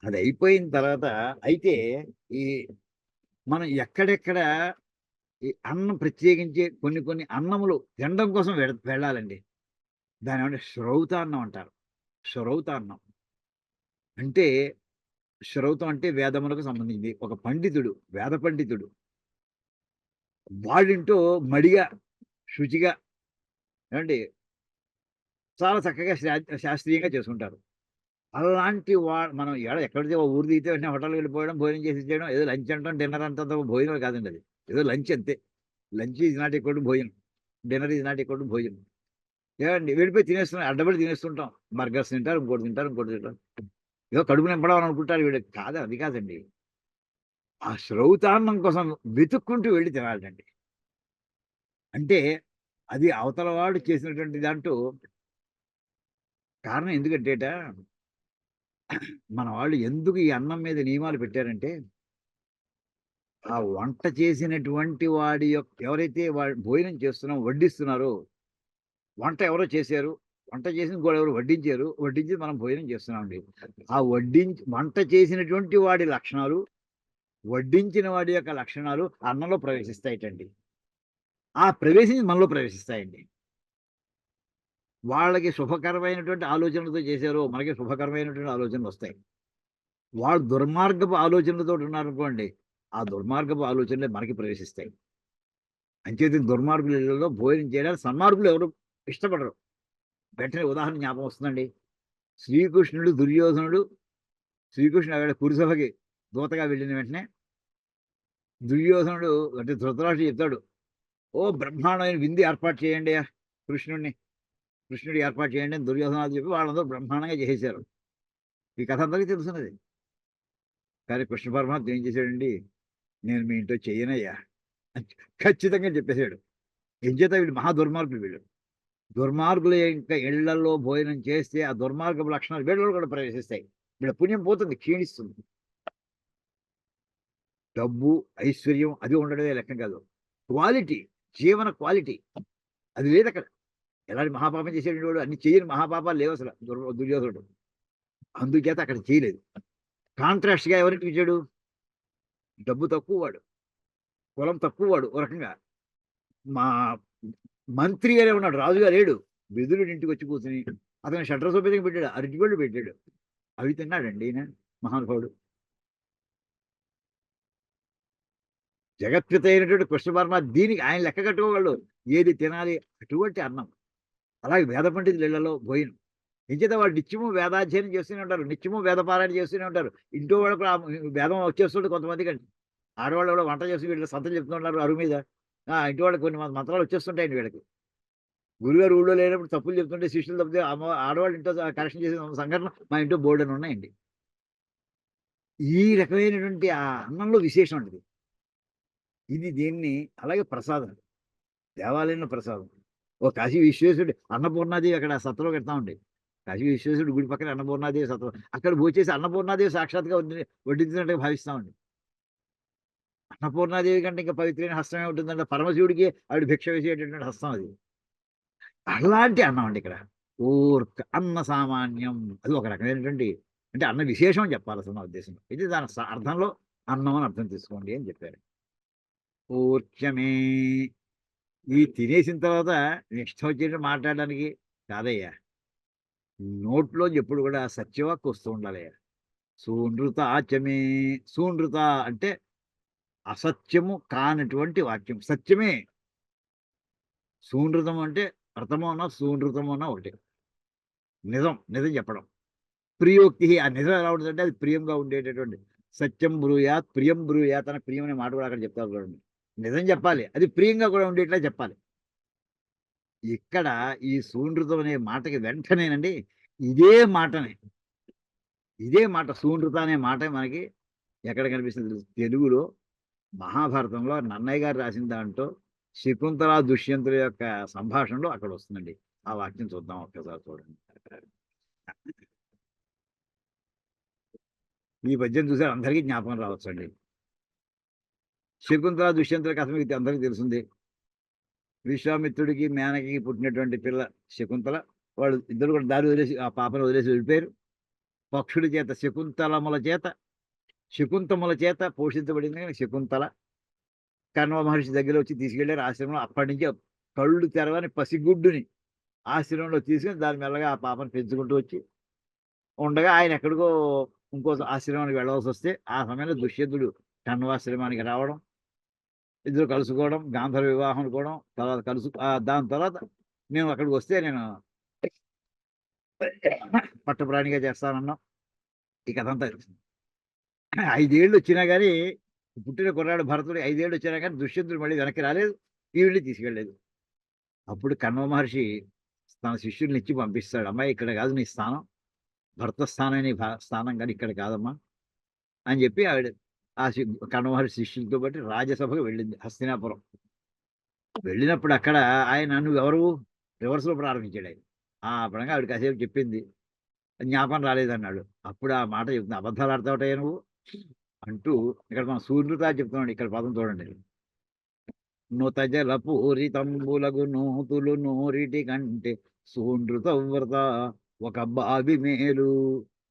అది అయిపోయిన తర్వాత అయితే ఈ మనం ఎక్కడెక్కడ ఈ అన్నం ప్రత్యేకించి కొన్ని కొన్ని అన్నములు తినడం కోసం వెళ్ళాలండి. దాని ఏమంటే శ్రౌతాన్నం అంటారు. శ్రౌతాన్నం అంటే శ్రౌతం అంటే వేదములకు సంబంధించింది. ఒక పండితుడు, వేద పండితుడు వాళ్ళింటో మడిగా, శుచిగా ఏమండి చాలా చక్కగా శాస్త్రీయంగా చేసుకుంటారు. అలాంటి మనం ఎక్కడితే ఊరు దిగితే వెంటనే హోటల్‌కి వెళ్ళిపోవడం, భోజనం చేసి ఇచ్చేయడం, ఏదో లంచ్ అంటాం, డిన్నర్ అంటాం భోజనం కాదండి అది. ఏదో లంచ్ అంతే. Lunch is not equal to భోజనం. Dinner is not equal to భోజనం. ఏవండి వెళ్ళిపోయి తినేస్తున్నాం, అడ్డపడి తినేస్తుంటాం. బర్గర్స్ తింటారు, ఇంకోటి తింటారు, ఇంకోటి తింటారు. ఏదో కడుపు నింపడం అని అనుకుంటారు వీళ్ళు. కాదు, అది కాదండి. ఆ శ్రౌతాన్నం కోసం వెతుక్కుంటూ వెళ్లి తినాలండి. అంటే అది అవతల వాడు చేసినటువంటి దాంట్లో కారణం ఎందుకంటేట మన వాళ్ళు ఎందుకు ఈ అన్నం మీద నియమాలు పెట్టారంటే ఆ వంట చేసినటువంటి వాడి ఎవరైతే భోజనం వడ్డిస్తున్నారో వంట ఎవరో చేశారు, వంట చేసిన కూడా ఎవరు వడ్డించారు, వడ్డించి మనం భోజనం చేస్తున్నామండి. ఆ వంట చేసినటువంటి వాడి లక్షణాలు, వడ్డించిన వాడి యొక్క లక్షణాలు అన్నంలో ప్రవేశిస్తాయిటండి. ఆ ప్రవేశించి మనలో ప్రవేశిస్తాయండి. వాళ్ళకి శుభకరమైనటువంటి ఆలోచనలతో చేశారో మనకి శుభకరమైనటువంటి ఆలోచనలు వస్తాయి. వాళ్ళు దుర్మార్గపు ఆలోచనలతో ఉన్నారనుకోండి, ఆ దుర్మార్గపు ఆలోచనలే మనకి ప్రవేశిస్తాయి. అంచేత దుర్మార్గుల ఇళ్లలో భోజనం చేయడానికి సన్మార్గులు ఎవరు ఇష్టపడరు. వెంటనే ఉదాహరణ జ్ఞాపకం వస్తుందండి. శ్రీకృష్ణుడు, దుర్యోధనుడు శ్రీకృష్ణుడు ఆవిడ కురుసభకి దూతగా వెళ్ళిన వెంటనే దుర్యోధనుడు అంటే ధృతరాష్ట్రుడు చెప్తాడు, ఓ బ్రహ్మాండమైన విందు ఏర్పాటు చేయండి కృష్ణుడికి ఏర్పాటు చేయండి అని దుర్యోధనాలు చెప్పి వాళ్ళందరూ బ్రహ్మాండంగా చేసేశారు. ఈ కథ అందరికీ తెలుసున్నది. కానీ కృష్ణ పరమాత్మ ఏం చేశాడండి, నేను మీ ఇంట్లో చెయ్యనయ్యా అని ఖచ్చితంగా చెప్పేశాడు. ఏం చేత వీళ్ళు మహా దుర్మార్గులు వీళ్ళు. దుర్మార్గుల ఇంకా ఇళ్లలో భోజనం చేస్తే ఆ దుర్మార్గపు లక్షణాలు వీళ్ళలో కూడా ప్రవేశిస్తాయి. వీళ్ళ పుణ్యం పోతుంది, క్షీణిస్తుంది. డబ్బు, ఐశ్వర్యం అది ఉండడమే లెక్క కాదు. క్వాలిటీ, జీవన క్వాలిటీ అది లేదు అక్కడ. ఎలాంటి మహాపాపం చేసేటువంటి వాడు అన్ని చేయని మహాపాపాలు లేవు అసలు దుర్యోధనుడు. అందుచేత అక్కడ చేయలేదు. కాంట్రాస్ట్‌గా ఎవరికి ఇచ్చాడు? డబ్బు తక్కువ వాడు, కులం తక్కువ వాడు. ఓ రకంగా మా మంత్రిగానే ఉన్నాడు, రాజుగా లేడు. విదురుడి ఇంటికి వచ్చి కూర్చుని అతను షడ్రసోపేతంగా పెట్టాడు, అరటిపళ్ళు పెట్టాడు. అవి తిన్నాడండి ఈయన మహానుభావుడు. జగత్పిత అయినటువంటి కృష్ణ పరమాత్మ దీనికి ఆయన లెక్క కట్టుకోగలడు. ఏది తినాలి అటువంటి అన్నం. అలాగే వేద పండితుల ఇళ్లలో భోజనం. ఎంచేత వాళ్ళు నిత్యము వేదాధ్యయనం చేస్తూనే ఉంటారు, నిత్యము వేదపారాయణ చేస్తూనే ఉంటారు. ఇంట్లో వాళ్ళు కూడా వేదం వచ్చేస్తుంటే కొంతమందికి ఆడవాళ్ళు కూడా వంట చేసి వీళ్ళు సంతలు చెప్తూ ఉంటారు అరుగు మీద. ఇంటి వాళ్ళకి కొన్ని మంత్రాలు వచ్చేస్తుంటాయండి వీళ్ళకి. గురుగారు ఊళ్ళో లేనప్పుడు తప్పులు చెప్తుంటే శిష్యులు తప్పితే ఆడవాళ్ళు ఇంట్లో కరెక్షన్ చేసిన సంఘటన మా ఇంట్లో బోర్డని ఉన్నాయండి. ఈ రకమైనటువంటి ఆ అన్నంలో విశేషం ఉంటుంది. ఇది దీన్ని అలాగే ప్రసాదం, దేవాలయంలో ప్రసాదం. ఓ కాశీ విశ్వేశ్వరుడు అన్నపూర్ణాదేవి అక్కడ సత్రలో పెడతా ఉండే. కాశీ విశ్వేశ్వరుడు గుడి పక్కన అన్నపూర్ణాదేవి సత్రం. అక్కడ భోంచేసి అన్నపూర్ణాదేవి సాక్షాత్గా వడ్డించినట్టుగా భావిస్తామండి. అన్నపూర్ణాదేవి కంటే ఇంకా పవిత్రమైన హస్తమే ఉంటుందంటే పరమశివుడికి ఆవిడ భిక్ష వేసేటటువంటి హస్తం అది. అలాంటి అన్నం అండి ఇక్కడ. ఊర్క అన్న సామాన్యం, అది ఒక రకమైనటువంటి అంటే అన్న విశేషం అని చెప్పాలి అసలు నా ఉద్దేశంలో. ఇది దాని అర్థంలో అన్నం అని అర్థం తీసుకోండి అని చెప్పారు. ఊర్చమే, ఈ తినేసిన తర్వాత నెక్స్ట్ వచ్చేసి మాట్లాడడానికి కాదయ్యా, నోట్లో ఎప్పుడు కూడా సత్యవాక్కు వస్తూ ఉండాలయ్యా. సూనృత ఆచమే, సూనృత అంటే అసత్యము కానటువంటి వాక్యం, సత్యమే. సూనృతం అంటే వ్రతమోనా సూనృతమోనా ఒకటి. నిజం, నిజం చెప్పడం. ప్రియోక్తి, ఆ నిజం ఎలా ఉంటుందంటే అది ప్రియంగా ఉండేటటువంటి. సత్యం బ్రూయాత్ ప్రియం బ్రూయాత్ అనే ప్రియం అనే మాట కూడా అక్కడ చెప్తారు చూడండి. నిజం చెప్పాలి, అది ప్రియంగా కూడా ఉండేట్లా చెప్పాలి. ఇక్కడ ఈ సూనృతం అనే మాటకి వెంటనేనండి ఇదే మాటనే, ఇదే మాట సూనృత అనే మాట మనకి ఎక్కడ కనిపిస్తుంది? తెలుగులో మహాభారతంలో నన్నయ్య గారు రాసిన దాంట్లో శకుంతల దుష్యంతుల యొక్క సంభాషణలో అక్కడ వస్తుందండి. ఆ వాక్యం చూద్దాం ఒక్కసారి చూడండి. ఈ పద్యం చూసారు అందరికీ జ్ఞాపకం రావచ్చండి. శకుంతల దుష్యంతుల కథ మీకు అందరికీ తెలిసిందే. విశ్వామిత్రుడికి మేనకి పుట్టినటువంటి పిల్ల శకుంతల. వాళ్ళు ఇద్దరు కూడా దారి వదిలేసి ఆ పాపను వదిలేసి వెళ్ళిపోయారు. పక్షుడి చేత శకుంతముల చేత పోషించబడింది శకుంతల. కణ్వ మహర్షి దగ్గర వచ్చి తీసుకెళ్లారు ఆశ్రమంలో. అప్పటి నుంచి కళ్ళు తెరవని పసిగుడ్డుని ఆశ్రమంలో తీసుకుని దాని మెల్లగా ఆ పాపను పెంచుకుంటూ వచ్చి ఉండగా ఆయన ఎక్కడికో ఇంకో ఆశ్రమానికి వెళ్ళవలసి వస్తే ఆ సమయంలో దుష్యంతుడు కణ్వాశ్రమానికి రావడం, ఇద్దరు కలుసుకోవడం, గాంధర్వ వివాహం అనుకోవడం, తర్వాత దాని తర్వాత నేను అక్కడికి వస్తే నేను పట్టప్రాణిగా చేస్తానన్నాం. ఈ కథ అంతా తెలిసింది. 5 ఏళ్ళు వచ్చినా కానీ పుట్టిన కుర్రాడు భరతుడు 5 ఏళ్ళు వచ్చినా కానీ దుష్యంతుడు మళ్ళీ వెనక్కి రాలేదు, ఈవిడ్ని తీసుకెళ్ళలేదు. అప్పుడు కణ్వ మహర్షి తన శిష్యుల్ని ఇచ్చి పంపిస్తాడు. అమ్మాయి ఇక్కడ కాదు నీ స్థానం, భర్త స్థానం నీ స్థానం కానీ ఇక్కడ కాదమ్మా అని చెప్పి ఆవిడ ఆ కణ్వ మహర్షి శిష్యులతో పాటు రాజ్యసభకు వెళ్ళింది హస్తినాపురం. వెళ్ళినప్పుడు అక్కడ ఆయన నువ్వెవరు రివర్స్లో ప్రారంభించాడు ఆయన. ఆ పడంగా ఆవిడ కాసేపు చెప్పింది, జ్ఞాపకం రాలేదన్నాడు. అప్పుడు ఆ మాట చెప్తుంది, అబద్ధాలు ఆడతావుటయ్యా నువ్వు అంటూ ఇక్కడ మనం సూర్యుతా చెప్తున్నాడు. ఇక్కడ పదం చూడండి. నుతజల పూరితంబులగు నూతులు నోరిటి కంటే సూనృత వ్రత ఒక బావి మేలు,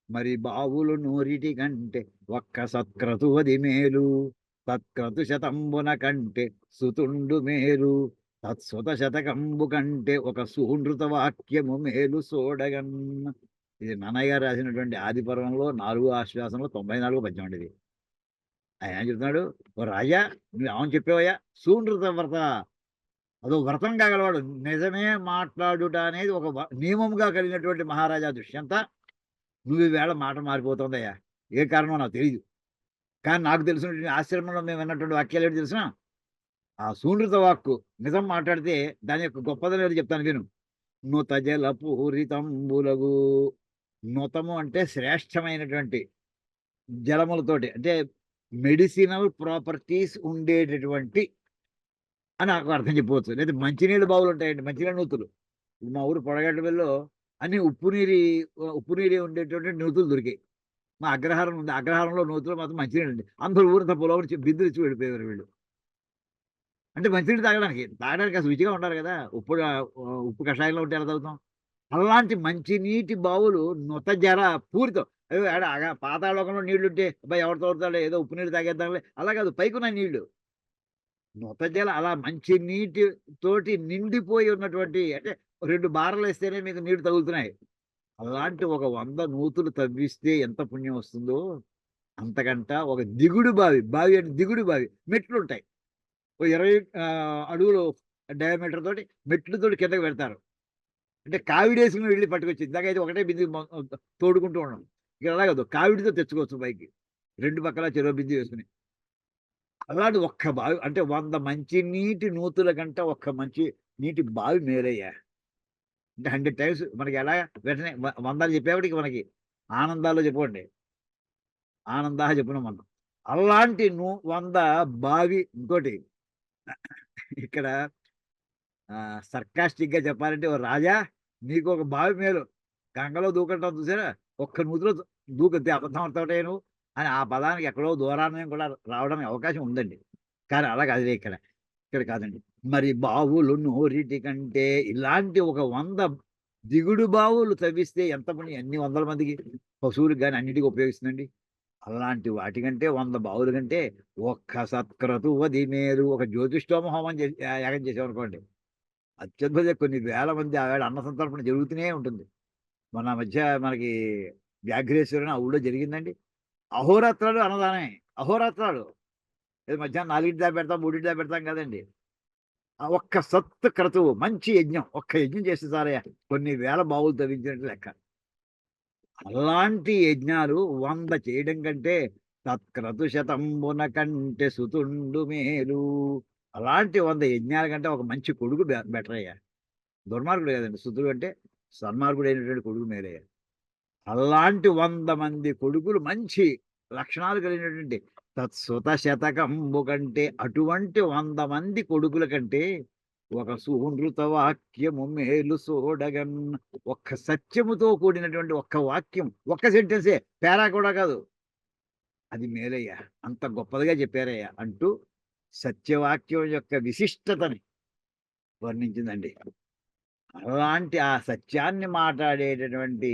మరి బావులు నోరిటి కంటే ఒక్క సత్క్రతువది మేలు, తత్క్రతు శతంబున కంటే సుతుండు మేలు, తత్సుత శతకంబు కంటే ఒక సుహృత వాక్యము మేలు సోడగన్. ఇది నన్నయ్య గారు రాసినటువంటి ఆది పర్వంలో 4వ ఆశ్వాసంలో 94వ పద్యం అండి ఇది. ఆయన ఏం చెప్తున్నాడు, ఓ రాజా నువ్వు ఏమని చెప్పావయ్యా, సూనృత వ్రత, అదో వ్రతం కాగలవాడు. నిజమే మాట్లాడుట అనేది ఒక నియమంగా కలిగినటువంటి మహారాజా దుష్యంత, నువ్వు ఈవేళ మాట మారిపోతుందయ్యా. ఏ కారణమో నాకు తెలియదు. కానీ నాకు తెలిసినటువంటి ఆశ్రమంలో మేము విన్నటువంటి వాక్యాలు ఏంటి తెలిసిన, ఆ సూనృత వాక్కు నిజం మాట్లాడితే దాని యొక్క గొప్పదనం ఏదో చెప్తాను విను. నుత జల పూరితంబులగు. నుతము అంటే శ్రేష్టమైనటువంటి జలములతోటి, అంటే మెడిసినల్ ప్రాపర్టీస్ ఉండేటటువంటి అని నాకు అర్థం చెప్పవచ్చు. లేదా మంచినీళ్ళ బావులు ఉంటాయండి, మంచినీళ్ళ నూతులు. మా ఊరు పొడగడ్డలో అన్ని ఉప్పు నీరు ఉండేటువంటి నూతులు దొరికాయి. మా అగ్రహారం ఉంది, అగ్రహారంలో నూతులు మాత్రం మంచినీళ్ళు అండి. అందరూ ఊరంతా పొలం బిందులు ఇచ్చి వెళ్ళిపోయేవారు వీళ్ళు. అంటే మంచినీళ్ళు తాగడానికి అసలు రుచిగా ఉండాలి కదా. ఉప్పు కషాయంలో ఉంటే ఎలా తాగుతాం. అలాంటి మంచినీటి బావులు నుత జర పూరితం. అయ్యో పాతాళలోకంలో నీళ్లుంటే అబ్బాయి ఎవరు తోడతాడు, ఏదో ఉప్పు నీళ్ళు తాగేద్దాంలే, అలా కాదు, పైకున్న నీళ్లు నుత జల, అలా మంచి నీటి తోటి నిండిపోయి ఉన్నటువంటి, అంటే 2 బారలు వేస్తేనే మీకు నీళ్లు తగులుతున్నాయి. అలాంటి ఒక 100 నూతులు తవ్విస్తే ఎంత పుణ్యం వస్తుందో అంతకంట. ఒక దిగుడు బావి అంటే దిగుడు బావి, మెట్లుంటాయి. ఓ 20 అడుగులు డయామీటర్ తోటి మెట్లతోటి కిందకి పెడతారు. అంటే కావిడేసుకుని వెళ్ళి పట్టుకొచ్చి, ఇందాకైతే ఒకటే బింది తోడుకుంటూ ఉన్నాం. ఇక్కడ అలా కాదు, కావిడితో తెచ్చుకోవచ్చు పైకి, 2 పక్కల చెరో బింది వేసుకుని. అలాంటి ఒక్క బావి అంటే 100 మంచి నీటి నూతుల కంటే ఒక్క మంచి నీటి బావి మేలయ్యా. అంటే 100 టైమ్స్ మనకి ఎలా వెంటనే వందలు చెప్పేవాడికి మనకి ఆనందాల్లో చెప్పుకోండి, ఆనందాహ చెప్పుకున్నాం మనం. అలాంటి 100 బావి. ఇంకోటి ఇక్కడ సర్కాస్టిక్ గా చెప్పాలంటే, ఓ రాజా నీకు ఒక బావి మేలు, గంగలో దూకటం చూసారా, ఒక్క నూతిలో దూకితే అబద్ధం అవుతావు అని ఆ పదానికి ఎక్కడో దూరాన్ని కూడా రావడానికి అవకాశం ఉందండి. కానీ అలా కాదులే, ఇక్కడ కాదండి. మరి బావులు నోరిటి కంటే, ఇలాంటి ఒక 100 దిగుడు బావులు తవ్విస్తే ఎంత పని, ఎన్ని వందల మందికి, పశువులకు కానీ అన్నిటికీ ఉపయోగిస్తుందండి. అలాంటి వాటికంటే 100 బావుల కంటే ఒక్క సత్క్రతువది మేలు. ఒక జ్యోతిష్ఠోమ హోమం యాగం చేసామనుకోండి, అత్యద్భుత కొన్ని వేల మంది ఆవేళ అన్న సంతర్పణ జరుగుతూనే ఉంటుంది. మొన్న మధ్య మనకి వ్యాఘ్రేశ్వరుని ఆ ఊళ్ళో జరిగిందండి. అహోరాత్రాలు అన్నదానమే, అహోరాత్రాలు. ఏదో మధ్యాహ్నం 4 దాకా పెడతాం, 3 దాకా పెడతాం కదండి. ఆ ఒక్క సత్ క్రతువు మంచి యజ్ఞం, ఒక్క యజ్ఞం చేస్తే చాలయ్యా, కొన్ని వేల బావులు తవ్వించినట్టు లెక్క. అలాంటి యజ్ఞాలు 100 చేయడం కంటే తత్క్రతు శతంబున కంటే సుతుండు మేలు. అలాంటి 100 యజ్ఞాల కంటే ఒక మంచి కొడుకు బెటర్ అయ్యా. దుర్మార్గుడు కదండి సుతుడు అంటే, సన్మార్గుడు అయినటువంటి కొడుకు మేలయ్యా. అలాంటి 100 మంది కొడుకులు మంచి లక్షణాలు కలిగినటువంటి తత్సుత శతకంబు కంటే, అటువంటి 100 మంది కొడుకుల కంటే ఒక సుహృత వాక్యము మేలు సోడగన్. ఒక్క సత్యముతో కూడినటువంటి ఒక్క వాక్యం, ఒక్క సెంటెన్సే, పేరా కూడా కాదు, అది మేలయ్యా, అంత గొప్పదిగా చెప్పారయ్యా అంటూ సత్యవాక్యం యొక్క విశిష్టతని వర్ణించిందండి. అలాంటి ఆ సత్యాన్ని మాట్లాడేటటువంటి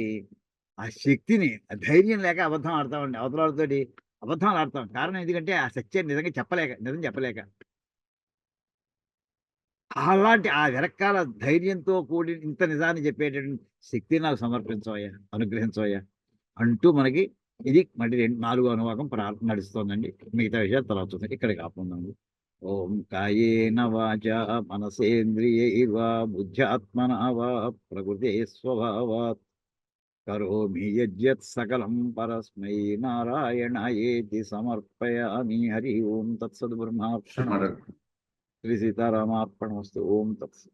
ఆ శక్తిని, ఆ ధైర్యం లేక అబద్ధం ఆడతామండి. అవతలతోటి అబద్ధాలు ఆడతాం. కారణం ఎందుకంటే ఆ సత్యాన్ని నిజంగా నిజం చెప్పలేక. అలాంటి ఆ వెనకాల ధైర్యంతో కూడి ఇంత నిజాన్ని చెప్పేటటువంటి శక్తి నాకు సమర్పించవయ్యా, అనుగ్రహించవయ్యా అంటూ మనకి ఇది మళ్ళీ 4వ అనువాకం నడుస్తోందండి. మిగతా విషయాలు తర్వాత చూద్దాం. ఇక్కడ కాకుందండి. ఓం కాయేన వాచా మనసేంద్రియైర్వా బుద్ధ్యాత్మనా వా ప్రకృతే స్వభావాత్ కరోమి యజ్జత్ సకలం పరస్మై నారాయణాయేతి సమర్పయామి. హరి ఓం తత్సద్. బ్రహ్మార్పణ శ్రీ సీతారామార్పణమస్తు. ఓం తత్సత్.